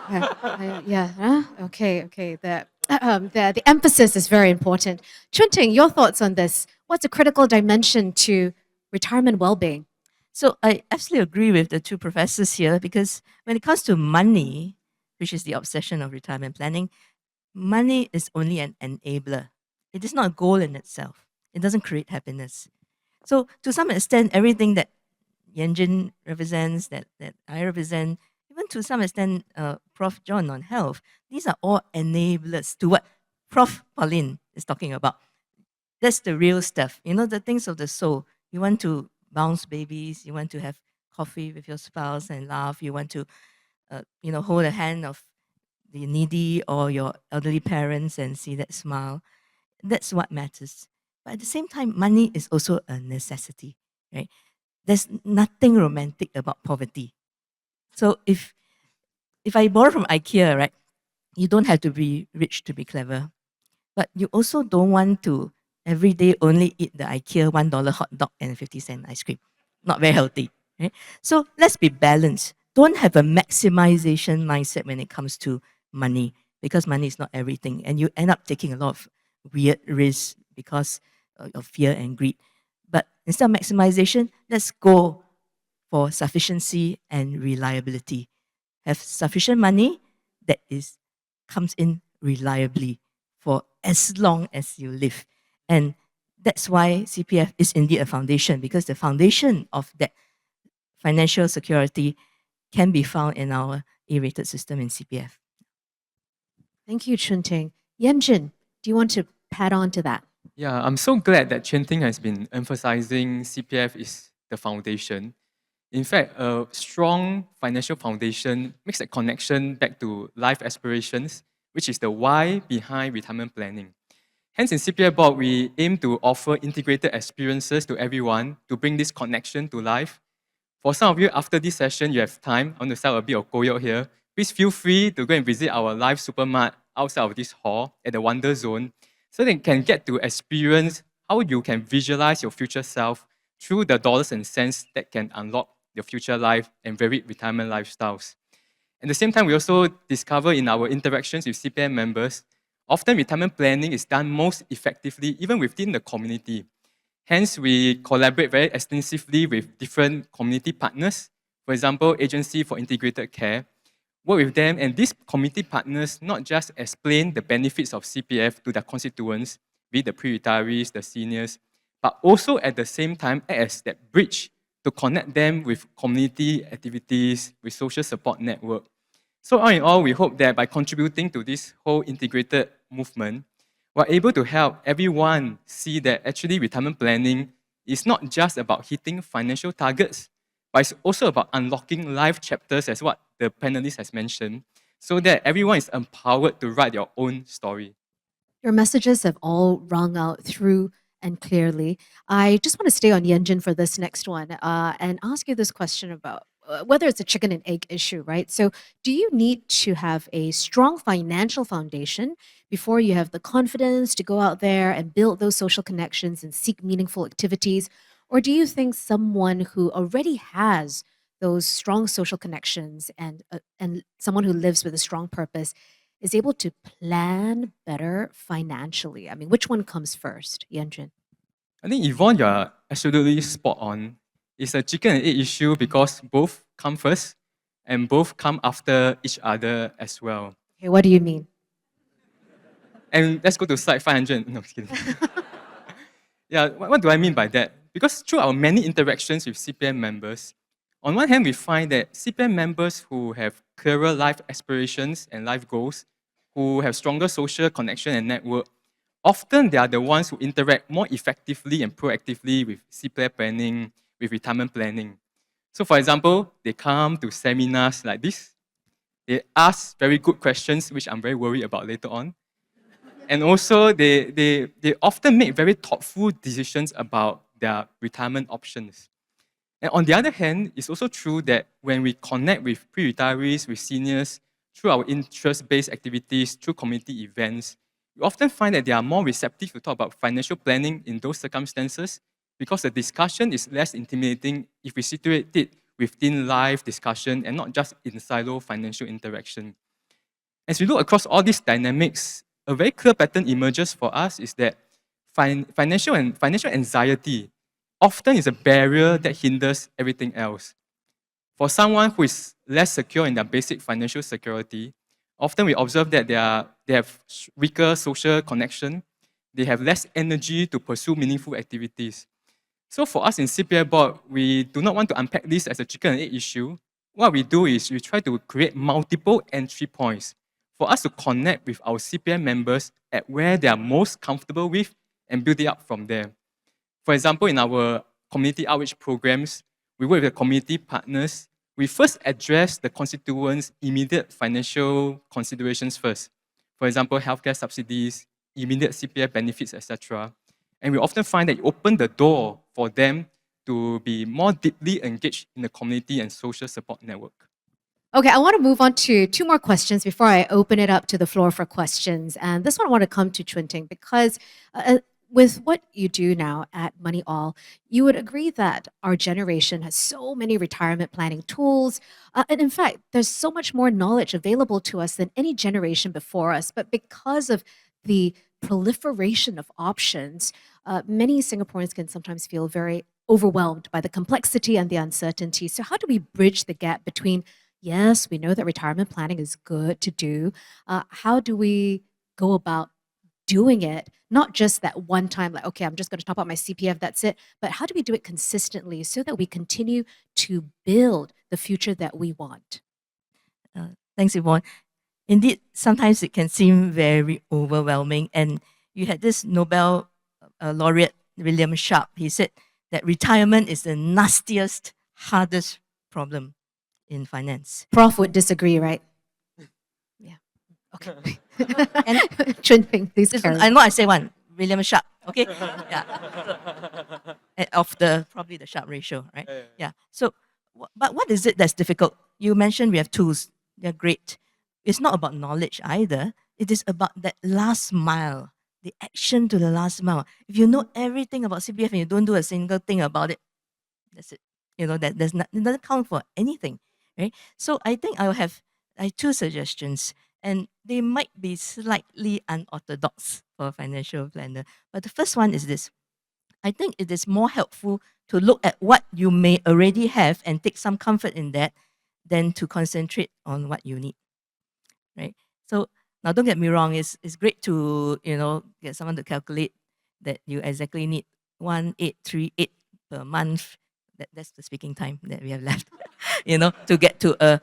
Yeah. Huh? Okay. The emphasis is very important. Chuin, your thoughts on this? What's a critical dimension to retirement well-being? So I absolutely agree with the 2 professors here because when it comes to money, which is the obsession of retirement planning, money is only an enabler. It is not a goal in itself. It doesn't create happiness. So to some extent, everything that Yanjin represents, that I represent, even to some extent, Prof. John on health, these are all enablers to what Prof. Pauline is talking about. That's the real stuff. You know, the things of the soul. You want to bounce babies. You want to have coffee with your spouse and laugh. You want to, hold the hand of the needy or your elderly parents and see that smile. That's what matters. But at the same time, money is also a necessity, right? There's nothing romantic about poverty. So if I borrow from IKEA, right, you don't have to be rich to be clever. But you also don't want to every day only eat the IKEA $1 hot dog and 50-cent ice cream. Not very healthy. Right? So let's be balanced. Don't have a maximization mindset when it comes to money because money is not everything. And you end up taking a lot of weird risks because of fear and greed. But instead of maximization, let's go for sufficiency and reliability. Have sufficient money that comes in reliably for as long as you live. And that's why CPF is indeed a foundation, because the foundation of that financial security can be found in our A-rated system in CPF. Thank you, Chuin. Yanjin, do you want to pad on to that? Yeah, I'm so glad that Ting has been emphasizing CPF is the foundation. In fact, a strong financial foundation makes a connection back to life aspirations, which is the why behind retirement planning. Hence, in CPF Board, we aim to offer integrated experiences to everyone to bring this connection to life. For some of you, after this session, you have time, I want to sell a bit of koyok here. Please feel free to go and visit our live supermart outside of this hall at the Wonder Zone so that you can get to experience how you can visualize your future self through the dollars and cents that can unlock your future life and varied retirement lifestyles. At the same time, we also discover in our interactions with CPF members, often retirement planning is done most effectively even within the community. Hence, we collaborate very extensively with different community partners. For example, Agency for Integrated Care. Work with them, and these community partners not just explain the benefits of CPF to their constituents, be it the pre-retirees, the seniors, but also at the same time act as that bridge to connect them with community activities, with social support network. So all in all, we hope that by contributing to this whole integrated movement, we're able to help everyone see that actually retirement planning is not just about hitting financial targets, but it's also about unlocking life chapters, as what the panelist has mentioned, so that everyone is empowered to write their own story. Your messages have all rung out through and clearly. I just want to stay on Yenjin for this next one and ask you this question about whether it's a chicken and egg issue, right? So, do you need to have a strong financial foundation before you have the confidence to go out there and build those social connections and seek meaningful activities? Or do you think someone who already has those strong social connections and someone who lives with a strong purpose is able to plan better financially? I mean, which one comes first, Yanjun? I think, Yvonne, you're absolutely spot on. It's a chicken and egg issue because both come first and both come after each other as well. Okay, what do you mean? And let's go to slide 500. No, just kidding. Yeah, what do I mean by that? Because through our many interactions with CPM members, on one hand, we find that CPM members who have clearer life aspirations and life goals, who have stronger social connection and network, often they are the ones who interact more effectively and proactively with CPF planning, with retirement planning. So for example, they come to seminars like this. They ask very good questions, which I'm very worried about later on. And also, they often make very thoughtful decisions about their retirement options. And on the other hand, it's also true that when we connect with pre-retirees, with seniors, through our interest-based activities, through community events, we often find that they are more receptive to talk about financial planning in those circumstances because the discussion is less intimidating if we situate it within live discussion and not just in silo financial interaction. As we look across all these dynamics, a very clear pattern emerges for us is that financial anxiety often is a barrier that hinders everything else. For someone who is less secure in their basic financial security, often we observe that they have weaker social connection, they have less energy to pursue meaningful activities. So for us in CPF board, we do not want to unpack this as a chicken and egg issue. What we do is we try to create multiple entry points for us to connect with our CPF members at where they are most comfortable with and build it up from there. For example, in our community outreach programs, we work with the community partners. We first address the constituents' immediate financial considerations first. For example, healthcare subsidies, immediate CPF benefits, etc. And we often find that it opens the door for them to be more deeply engaged in the community and social support network. Okay, I want to move on to two more questions before I open it up to the floor for questions. And this one I want to come to Ting because with what you do now at MoneyOwl, you would agree that our generation has so many retirement planning tools. And in fact, there's so much more knowledge available to us than any generation before us. But because of the proliferation of options, many Singaporeans can sometimes feel very overwhelmed by the complexity and the uncertainty. So how do we bridge the gap between, yes, we know that retirement planning is good to do. How do we go about doing it? Not just that one time, like, okay, I'm just going to top up my CPF, that's it. But how do we do it consistently so that we continue to build the future that we want? Thanks, Yvonne. Indeed, sometimes it can seem very overwhelming. And you had this Nobel laureate, William Sharp. He said that retirement is the nastiest, hardest problem in finance. Prof would disagree, right? Yeah. Okay. And Chuin, please carry. I know I say one, William Sharp, okay? Yeah. Of probably the Sharp ratio, right? Yeah. So, but what is it that's difficult? You mentioned we have tools. They're great. It's not about knowledge either. It is about that last mile, the action to the last mile. If you know everything about CPF and you don't do a single thing about it, that's it. You know, it doesn't count for anything, right? So I think I have two suggestions, and they might be slightly unorthodox for a financial planner. But the first one is this. I think it is more helpful to look at what you may already have and take some comfort in that than to concentrate on what you need, right? So now don't get me wrong, it's great to, get someone to calculate that you exactly need 1,838 per month. That's the speaking time that we have left, to get to a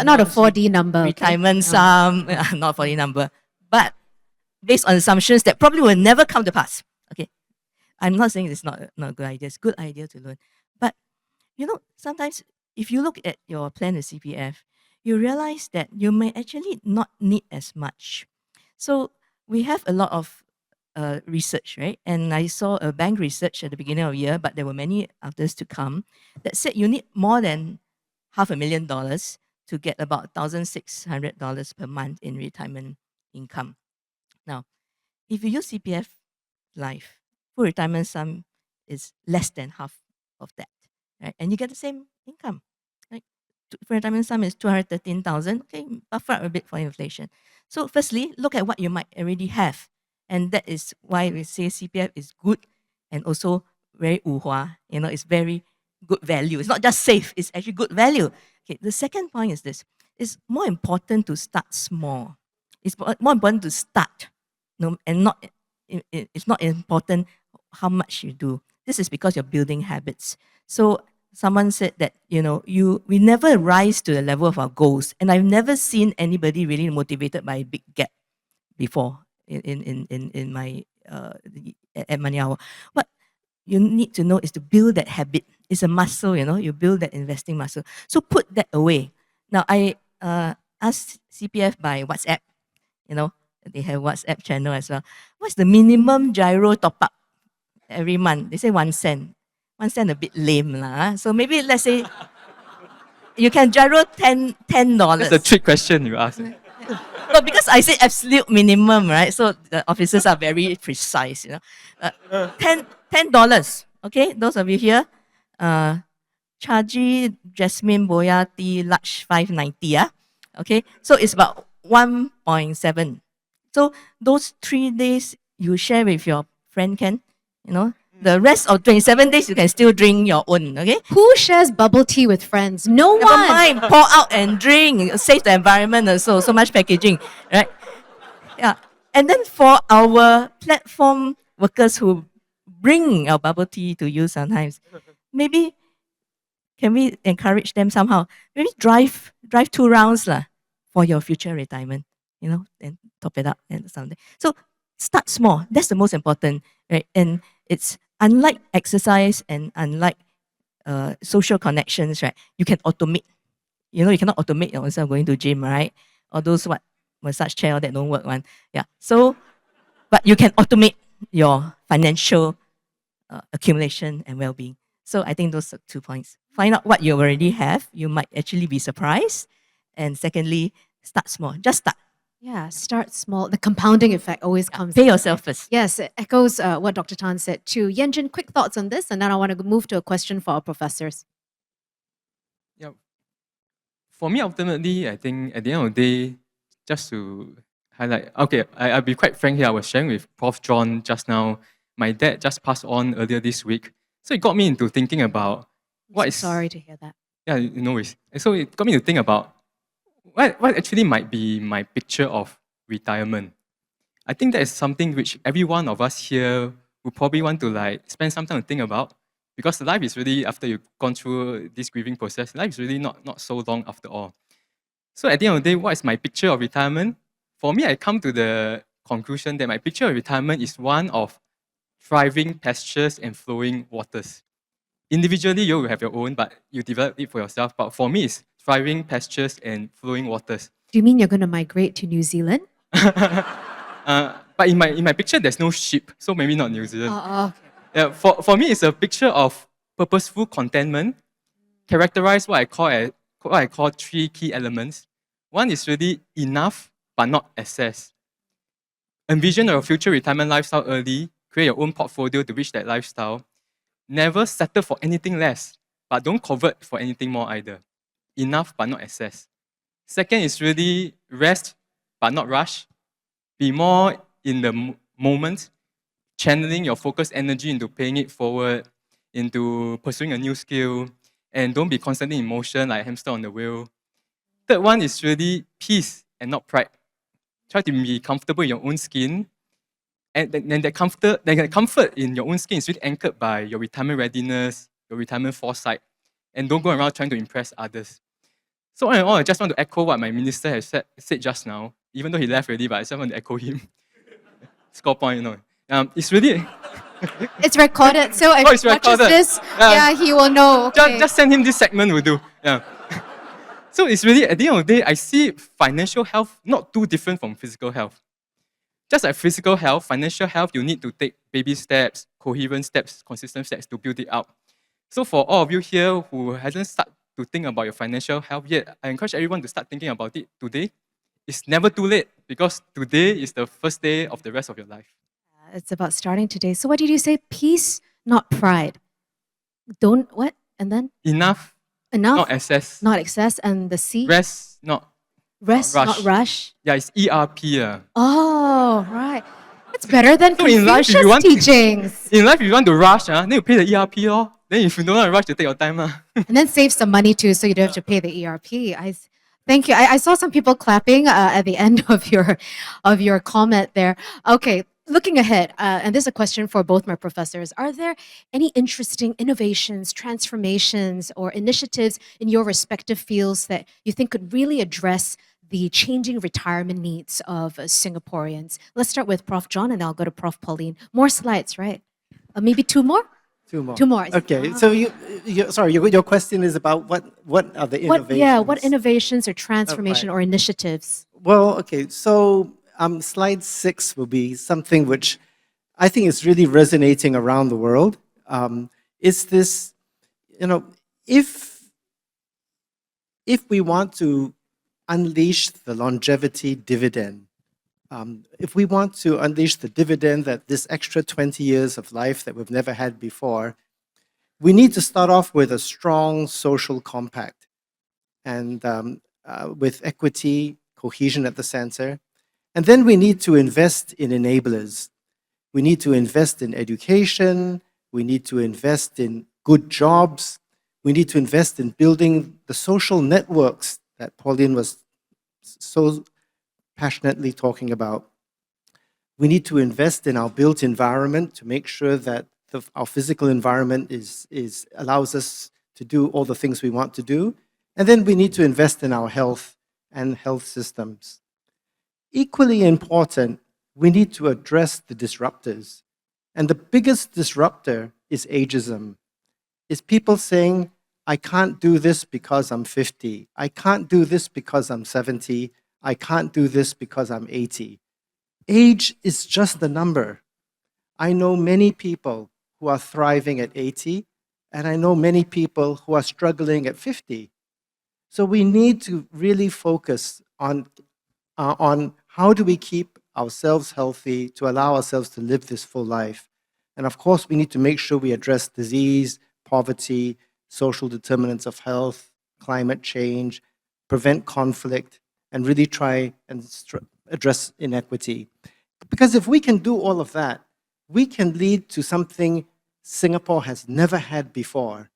not a 4D number. Retirement sum, not 4D number, but based on assumptions that probably will never come to pass. Okay, I'm not saying it's not a good idea. It's a good idea to learn, but you know, sometimes if you look at your plan with CPF, you realize that you may actually not need as much. So we have a lot of research, right? And I saw a bank research at the beginning of the year, but there were many others to come that said you need more than $500,000 to get about $1,600 per month in retirement income. Now, if you use CPF Life, full retirement sum is less than half of that, right? And you get the same income. Right? Full retirement sum is 213,000. Okay, buffer up a bit for inflation. So, firstly, look at what you might already have, and that is why we say CPF is good and also very wuhua. You know, it's very good value. It's not just safe; it's actually good value. Okay. The second point is this: it's more important to start small. It's more important to start, and not. It's not important how much you do. This is because you're building habits. So someone said that we never rise to the level of our goals, and I've never seen anybody really motivated by a big gap before in my at MoneyOwl. What you need to know is to build that habit. It's a muscle, you build that investing muscle. So put that away. Now I asked CPF by WhatsApp, they have WhatsApp channel as well. What's the minimum gyro top up every month? They say 1 cent. 1 cent a bit lame lah. So maybe let's say you can gyro $10. That's a trick question you ask. But because I say absolute minimum, right? So the officers are very precise, $10. Okay, those of you here, Chaji Jasmine Boya Tea Large 590. Okay, so it's about 1.7. So those 3 days you share with your friend can, the rest of 27 days you can still drink your own, okay? Who shares bubble tea with friends? No Never one. mind, pour out and drink, save the environment also, so much packaging, right? Yeah. And then for our platform workers who bring our bubble tea to you sometimes, maybe can we encourage them somehow? Maybe drive 2 rounds for your future retirement, and top it up and something. So start small. That's the most important, right? And it's unlike exercise and unlike social connections, right? You can automate. You cannot automate yourself going to gym, right? Or those massage chair that don't work one. Yeah. So, but you can automate your financial accumulation and well-being. So I think those are 2 points. Find out what you already have. You might actually be surprised. And secondly, start small. Just start. Yeah, start small. The compounding effect always comes. Pay yourself first. Yes, it echoes what Dr. Tan said too. Yenjin, quick thoughts on this, and then I want to move to a question for our professors. Yeah. For me, ultimately, I think at the end of the day, just to highlight, okay, I'll be quite frank here. I was sharing with Prof. John just now. My dad just passed on earlier this week. So it got me into thinking about what is... Sorry to hear that. Yeah, no worries. And so it got me to think about what actually might be my picture of retirement. I think that is something which every one of us here would probably want to spend some time to think about, because life is really, after you've gone through this grieving process, life is really not so long after all. So at the end of the day, what is my picture of retirement? For me, I come to the conclusion that my picture of retirement is one of thriving pastures and flowing waters. Individually, you will have your own, but you develop it for yourself. But for me, it's thriving pastures and flowing waters. Do you mean you're going to migrate to New Zealand? But in my picture, there's no sheep, so maybe not New Zealand. Okay. Yeah, for me, it's a picture of purposeful contentment, characterized what I call 3 key elements. One is really enough, but not excess. Envision your future retirement lifestyle early, create your own portfolio to reach that lifestyle. Never settle for anything less, but don't covet for anything more either. Enough, but not excess. Second is really rest, but not rush. Be more in the moment, channeling your focused energy into paying it forward, into pursuing a new skill, and don't be constantly in motion like a hamster on the wheel. Third one is really peace and not pride. Try to be comfortable in your own skin, and then that comfort in your own skin is really anchored by your retirement readiness, your retirement foresight, and don't go around trying to impress others. So all in all, I just want to echo what my minister has said just now, even though he left already, but I just want to echo him. Score point, It's really... It's recorded, so if Oh, it's he watches recorded. this, Yeah. yeah, he will know. Okay. Just send him this segment will do. Yeah. So it's really, at the end of the day, I see financial health not too different from physical health. Just like physical health, financial health, you need to take baby steps, coherent steps, consistent steps to build it up. So for all of you here who hasn't started to think about your financial health yet, I encourage everyone to start thinking about it today. It's never too late because today is the first day of the rest of your life. It's about starting today. So what did you say? Peace, not pride. Don't what? And then Enough, enough, not excess. not excess, and the C, Rest, not rest, rush. not rush. Yeah, it's ERP. Oh, right. It's better than So in life, if Confucius you want teachings. In life, if you want to rush, then you pay the ERP. Then if you don't want to rush, you take your time. And then save some money too, so you don't have to pay the ERP. Thank you. I saw some people clapping at the end of your comment there. Okay, looking ahead, and this is a question for both my professors. Are there any interesting innovations, transformations, or initiatives in your respective fields that you think could really address the changing retirement needs of Singaporeans? Let's start with Prof. John, and I'll go to Prof. Pauline. More slides, right? Maybe two more? Two more. Two more. Okay, so sorry, your question is about what are the innovations? What innovations or transformation right. or initiatives? Well, okay, so slide 6 will be something which I think is really resonating around the world. It's this, if we want to unleash the longevity dividend, if we want to unleash the dividend, that this extra 20 years of life that we've never had before, we need to start off with a strong social compact and with equity, cohesion at the center. And then we need to invest in enablers. We need to invest in education. We need to invest in good jobs. We need to invest in building the social networks that Pauline was so passionately talking about. We need to invest in our built environment to make sure that our physical environment allows us to do all the things we want to do. And then we need to invest in our health and health systems. Equally important, we need to address the disruptors. And the biggest disruptor is ageism. Is people saying, I can't do this because I'm 50. I can't do this because I'm 70. I can't do this because I'm 80. Age is just a number. I know many people who are thriving at 80, and I know many people who are struggling at 50. So we need to really focus on how do we keep ourselves healthy to allow ourselves to live this full life. And of course, we need to make sure we address disease, poverty, social determinants of health, climate change, prevent conflict, and really try and address inequity. Because if we can do all of that, we can lead to something Singapore has never had before.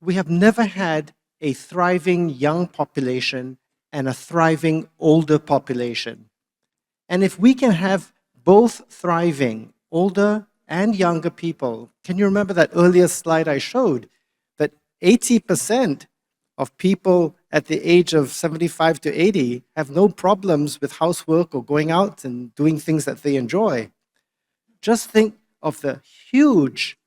We have never had a thriving young population and a thriving older population. And if we can have both thriving, older and younger people, can you remember that earlier slide I showed? That 80% of people at the age of 75 to 80 have no problems with housework or going out and doing things that they enjoy. Just think of the huge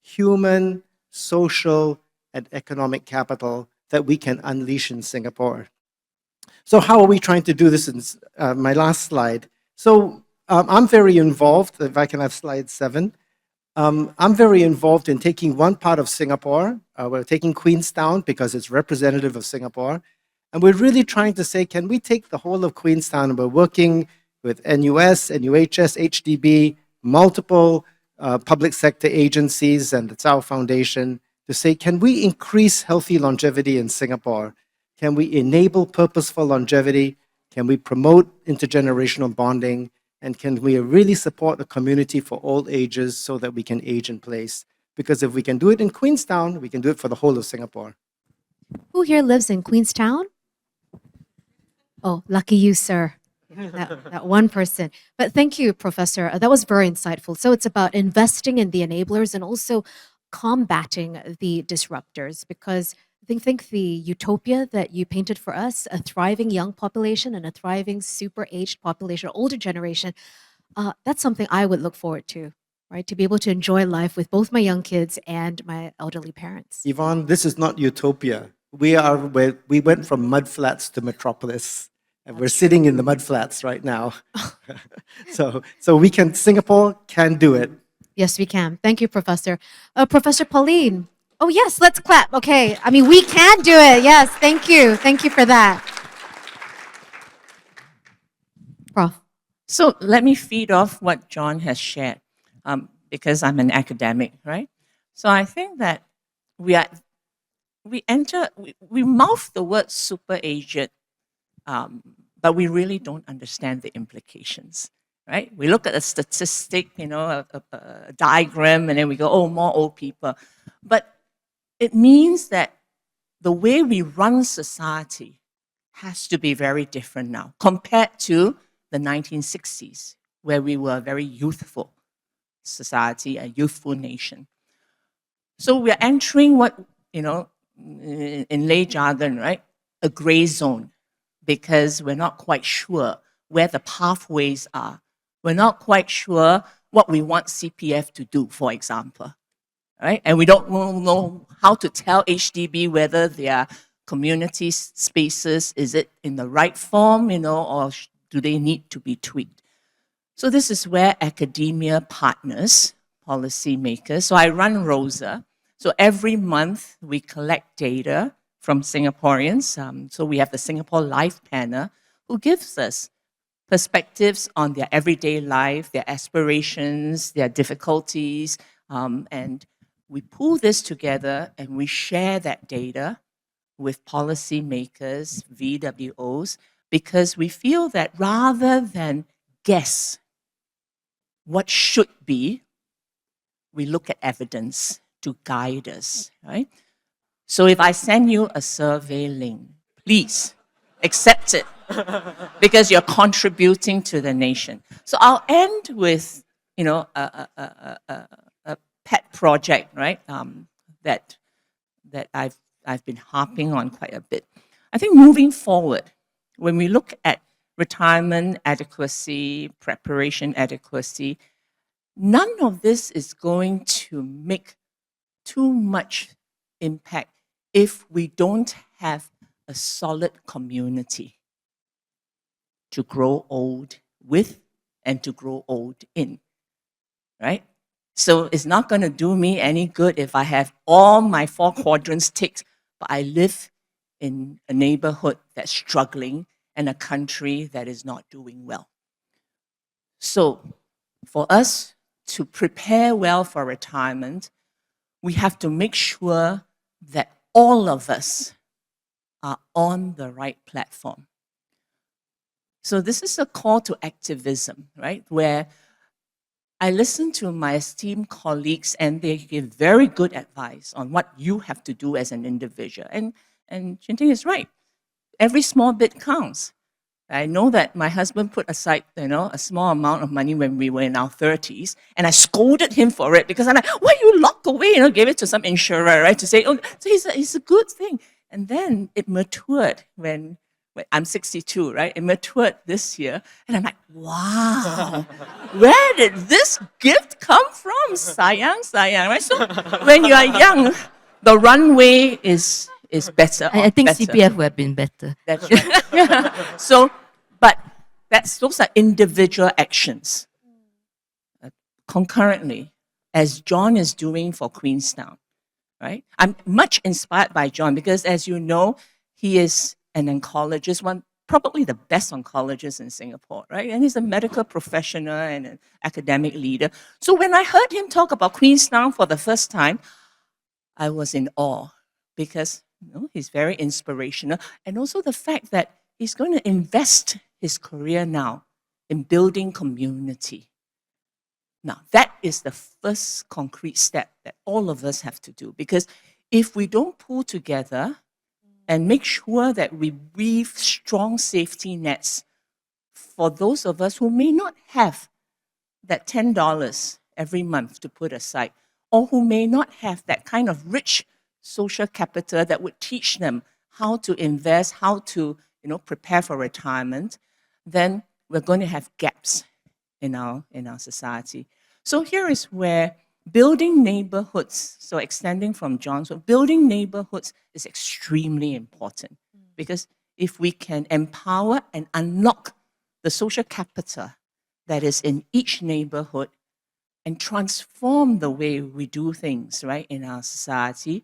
human, social, and economic capital that we can unleash in Singapore. So how are we trying to do this in my last slide? So I'm very involved, if I can have slide 7. I'm very involved in taking one part of Singapore. We're taking Queenstown because it's representative of Singapore. And we're really trying to say, can we take the whole of Queenstown? And we're working with NUS, NUHS, HDB, multiple public sector agencies and the Tsao Foundation to say, can we increase healthy longevity in Singapore? Can we enable purposeful longevity? Can we promote intergenerational bonding? And can we really support the community for all ages so that we can age in place? Because if we can do it in Queenstown, we can do it for the whole of Singapore. Who here lives in Queenstown? Oh, lucky you, sir. That one person. But thank you, Professor. That was very insightful. So it's about investing in the enablers and also combating the disruptors, because I think the utopia that you painted for us, a thriving young population and a thriving super aged population, older generation, that's something I would look forward to, right? To be able to enjoy life with both my young kids and my elderly parents. Yvonne, this is not utopia. We went from mud flats to metropolis, and we're That's sitting in the mud flats right now. So Singapore can do it. Yes, we can. Thank you, Professor. Professor Pauline. Oh, yes, let's clap. Okay. I mean, we can do it. Yes, thank you. Thank you for that. Prof. So let me feed off what John has shared, because I'm an academic, right? So I think that we mouth the word super aged, but we really don't understand the implications, right? We look at a statistic, a diagram, and then we go, oh, more old people. But it means that the way we run society has to be very different now compared to the 1960s, where we were a very youthful society, a youthful nation. So we're entering what, in lay jargon, right? A gray zone, because we're not quite sure where the pathways are. We're not quite sure what we want CPF to do, for example, right? And we don't know how to tell HDB whether their community spaces, is it in the right form, or do they need to be tweaked? So this is where academia partners, policymakers. So I run ROSA. So every month we collect data from Singaporeans. So we have the Singapore Life Panel, who gives us perspectives on their everyday life, their aspirations, their difficulties, and we pull this together and we share that data with policymakers, VWOs, because we feel that rather than guess what should be, we look at evidence to guide us, right? So if I send you a survey link, please accept it because you're contributing to the nation. So I'll end with, a pet project, right? That I've been harping on quite a bit. I think moving forward, when we look at retirement adequacy, preparation adequacy, none of this is going to make too much impact if we don't have a solid community to grow old with and to grow old in, right? So it's not going to do me any good if I have all my 4 quadrants ticked, but I live in a neighborhood that's struggling and a country that is not doing well. So for us to prepare well for retirement, we have to make sure that all of us are on the right platform. So this is a call to activism, right? Where I listen to my esteemed colleagues and they give very good advice on what you have to do as an individual. And Ting is right. Every small bit counts. I know that my husband put aside, a small amount of money when we were in our 30s, and I scolded him for it because I'm like, why you lock away? Gave it to some insurer, right? To say, oh, so it's a good thing. And then it matured when I'm 62, right? It matured this year, and I'm like, wow, where did this gift come from? Sayang, right? So when you are young, the runway is better. I think better. CPF would have been better. That's right. So, but those are individual actions. Concurrently, as John is doing for Queenstown, right? I'm much inspired by John because, as you know, he is an oncologist, probably the best oncologist in Singapore, right? And he's a medical professional and an academic leader. So when I heard him talk about Queenstown for the first time, I was in awe because he's very inspirational. And also the fact that he's going to invest his career now in building community. Now, that is the first concrete step that all of us have to do. Because if we don't pull together and make sure that we weave strong safety nets for those of us who may not have that $10 every month to put aside, or who may not have that kind of rich social capital that would teach them how to invest, how to prepare for retirement, then we're going to have gaps in our society. So here is where building neighborhoods, so extending from John's, building neighborhoods is extremely important, because if we can empower and unlock the social capital that is in each neighborhood and transform the way we do things, right, in our society,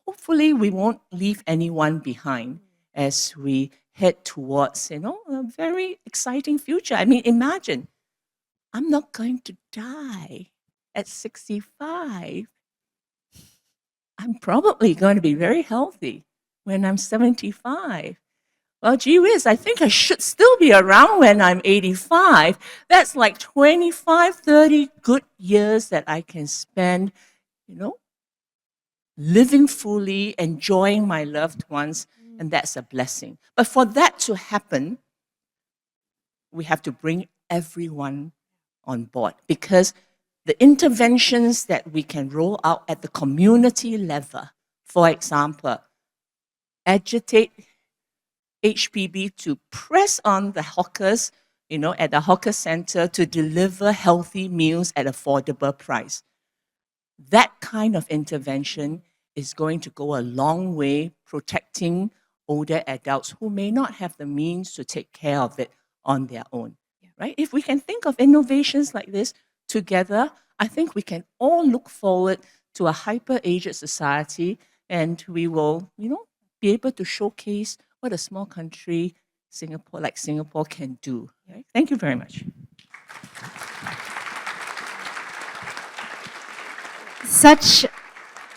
hopefully we won't leave anyone behind as we head towards, a very exciting future. I mean, imagine, I'm not going to die at 65. I'm probably going to be very healthy when I'm 75. Well, gee whiz, I think I should still be around when I'm 85. That's like 25, 30 good years that I can spend, living fully, enjoying my loved ones, and that's a blessing. But for that to happen, we have to bring everyone on board, because the interventions that we can roll out at the community level, for example, agitate HPB to press on the hawkers, at the hawker center to deliver healthy meals at affordable price. That kind of intervention is going to go a long way protecting older adults who may not have the means to take care of it on their own, right? If we can think of innovations like this together, I think we can all look forward to a hyper-aged society, and we will, be able to showcase what a small country like Singapore can do. Right? Thank you very much. Such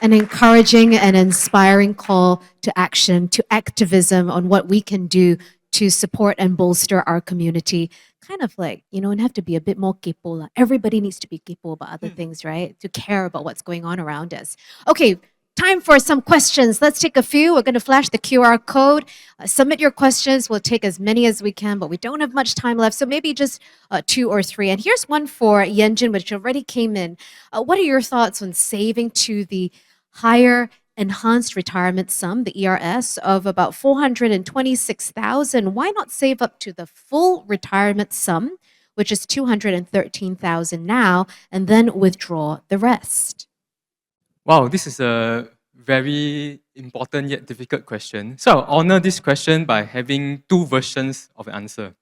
an encouraging and inspiring call to action, to activism on what we can do to support and bolster our community. Kind of like, and have to be a bit more kepo. Everybody needs to be kepo about other things, right? To care about what's going on around us. Okay, time for some questions. Let's take a few. We're going to flash the QR code. Submit your questions. We'll take as many as we can, but we don't have much time left. So maybe just 2 or 3. And here's one for Yenjin, which already came in. What are your thoughts on saving to the higher enhanced retirement sum, the ERS, of about 426,000? Why not save up to the full retirement sum, which is 213,000 now, and then withdraw the rest? Wow, this is a very important yet difficult question. So I'll honor this question by having 2 versions of the answer.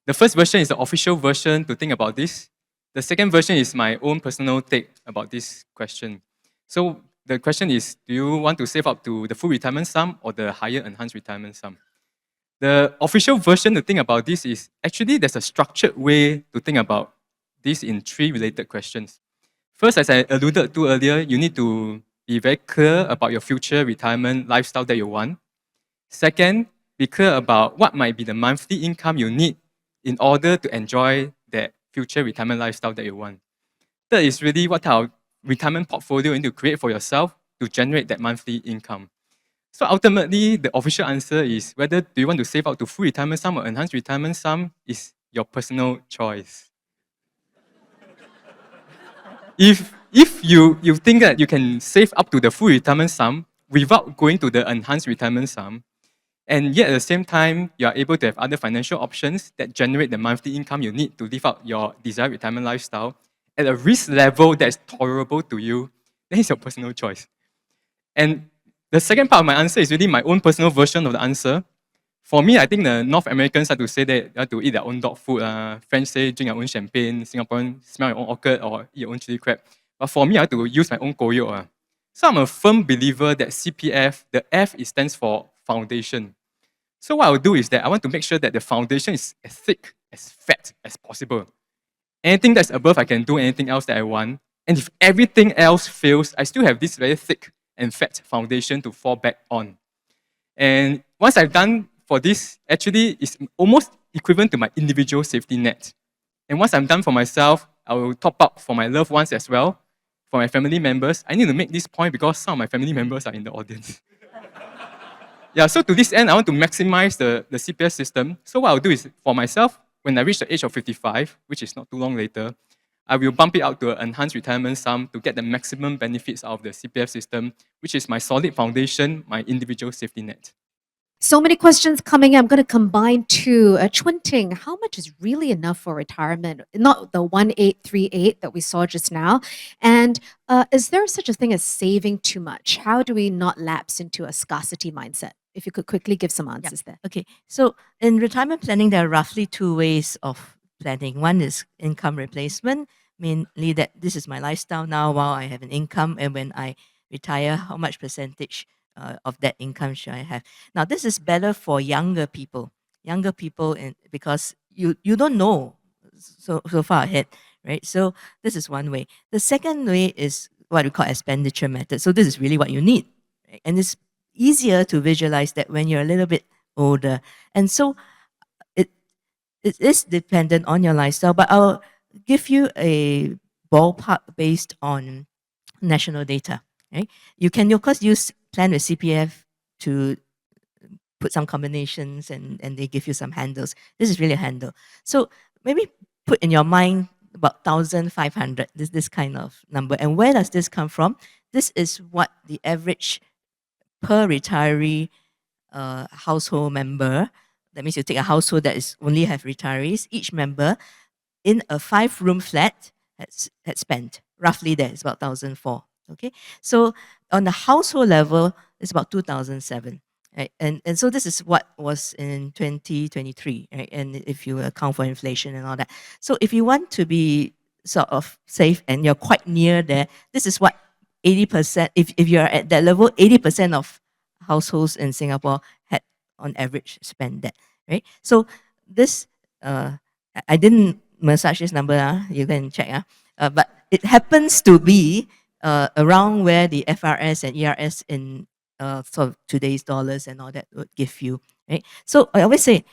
The first version is the official version to think about this. The second version is my own personal take about this question. So the question is, do you want to save up to the full retirement sum or the higher enhanced retirement sum? The official version to think about this is, actually there's a structured way to think about this in 3 related questions. First, as I alluded to earlier, you need to be very clear about your future retirement lifestyle that you want. Second, be clear about what might be the monthly income you need in order to enjoy that future retirement lifestyle that you want. Third is really what type of retirement portfolio you need to create for yourself to generate that monthly income. So ultimately, the official answer is whether do you want to save out to full retirement sum or enhanced retirement sum is your personal choice. If you think that you can save up to the full retirement sum without going to the enhanced retirement sum, and yet at the same time, you are able to have other financial options that generate the monthly income you need to live out your desired retirement lifestyle at a risk level that's tolerable to you, then it's your personal choice. And the second part of my answer is really my own personal version of the answer. For me, I think the North Americans like to say that they have to eat their own dog food. French say drink your own champagne. Singaporeans smell your own orchid or eat your own chili crab. But for me, I have to use my own koyo. So I'm a firm believer that CPF, the F stands for foundation. So what I'll do is that I want to make sure that the foundation is as thick, as fat as possible. Anything that's above, I can do anything else that I want. And if everything else fails, I still have this very thick and fat foundation to fall back on. And once I've done for this, actually, it's almost equivalent to my individual safety net. And once I'm done for myself, I will top up for my loved ones as well, for my family members. I need to make this point because some of my family members are in the audience. Yeah, so to this end, I want to maximize the CPF system. So what I'll do is, for myself, when I reach the age of 55, which is not too long later, I will bump it out to an enhanced retirement sum to get the maximum benefits out of the CPF system, which is my solid foundation, my individual safety net. So many questions coming in. I'm going to combine two. Chuin Ting, how much is really enough for retirement? Not the 1838 that we saw just now. And is there such a thing as saving too much? How do we not lapse into a scarcity mindset? If you could quickly give some answers there. Okay, so in retirement planning, there are roughly two ways of planning. One is income replacement, mainly that this is my lifestyle now while I have an income, and when I retire, how much percentage of that income should I have? Now, this is better for younger people. Younger people, because you don't know so far ahead, right? So this is one way. The second way is what we call expenditure method. So this is really what you need, right? And it's easier to visualize that when you're a little bit older. And so it is dependent on your lifestyle, but I'll give you a ballpark based on national data. Right? You can, of course, plan with CPF to put some combinations and they give you some handles. This is really a handle. So maybe put in your mind about 1,500, this kind of number. And where does this come from? This is what the average per retiree household member, that means you take a household that is only have retirees, each member in a 5-room flat had spent. Roughly there, it's about 1,004. Okay, so on the household level, it's about 2,007. Right? And so this is what was in 2023, right? And if you account for inflation and all that. So if you want to be sort of safe and you're quite near there, this is what 80%, if you're at that level, 80% of households in Singapore had on average spent that, right? So this, I didn't massage this number, you can check, but it happens to be around where the FRS and ERS in sort of today's dollars and all that would give you, right? So I always say,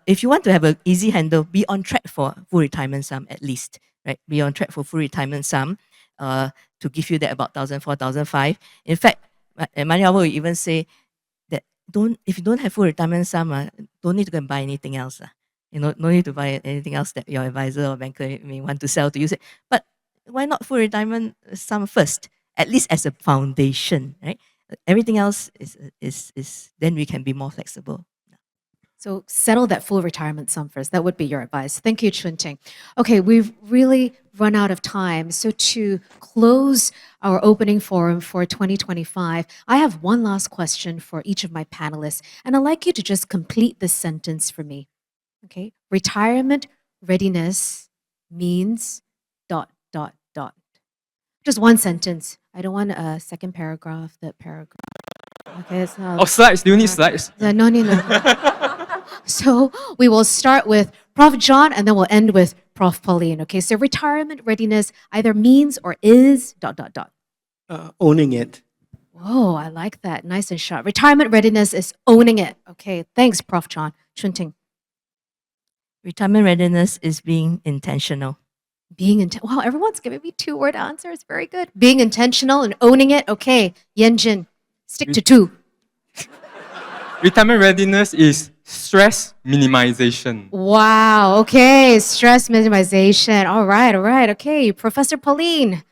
if you want to have an easy handle, be on track for full retirement sum at least, right? Be on track for full retirement sum to give you that about 1,004, 1,005. In fact, MoneyOwl will even say that if you don't have full retirement sum, don't need to go and buy anything else. You know, no need to buy anything else that your advisor or banker may want to sell to use it. But why not full retirement sum first, at least as a foundation, right? Everything else is then we can be more flexible. So settle that full retirement sum first. That would be your advice. Thank you, Chuin Ting. Okay, we've really run out of time. So to close our opening forum for 2025, I have one last question for each of my panelists, and I'd like you to just complete this sentence for me. Okay, retirement readiness means ... Just one sentence. I don't want a second paragraph, third paragraph. Okay, it's not. Oh, slides. Do you need slides? No. So we will start with Prof. John and then we'll end with Prof. Pauline. Okay, so retirement readiness either means or is ... Owning it. Whoa, I like that. Nice and sharp. Retirement readiness is owning it. Okay, thanks, Prof. John. Chuin Ting. Retirement readiness is being intentional. Wow, everyone's giving me 2-word answers. Very good. Being intentional and owning it. Okay, Yenjin, stick to 2. Retirement readiness is stress minimization. Wow, okay, stress minimization. All right. Okay, Professor Pauline.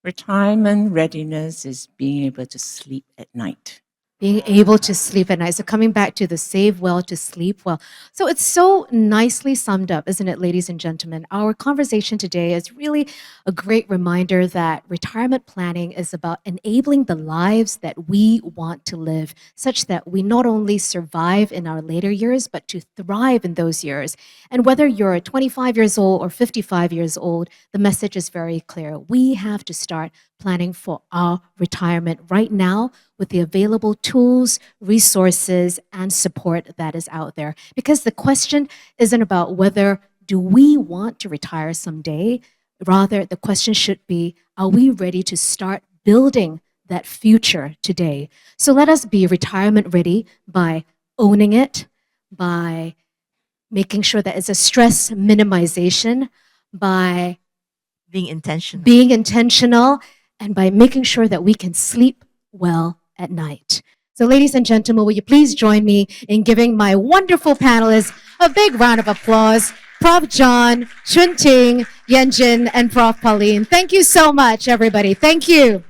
Retirement readiness is being able to sleep at night. Being able to sleep at night. So coming back to the save well to sleep well. So it's so nicely summed up, isn't it, ladies and gentlemen? Our conversation today is really a great reminder that retirement planning is about enabling the lives that we want to live, such that we not only survive in our later years, but to thrive in those years. And whether you're 25 years old or 55 years old, the message is very clear. We have to start planning for our retirement right now with the available tools, resources, and support that is out there. Because the question isn't about whether do we want to retire someday. Rather, the question should be, are we ready to start building that future today? So let us be retirement ready by owning it, by making sure that it's a stress minimization, by Being intentional. and by making sure that we can sleep well at night. So ladies and gentlemen, will you please join me in giving my wonderful panelists a big round of applause. Prof. John, Chuin Ting, Yenjin, and Prof. Pauline. Thank you so much, everybody. Thank you.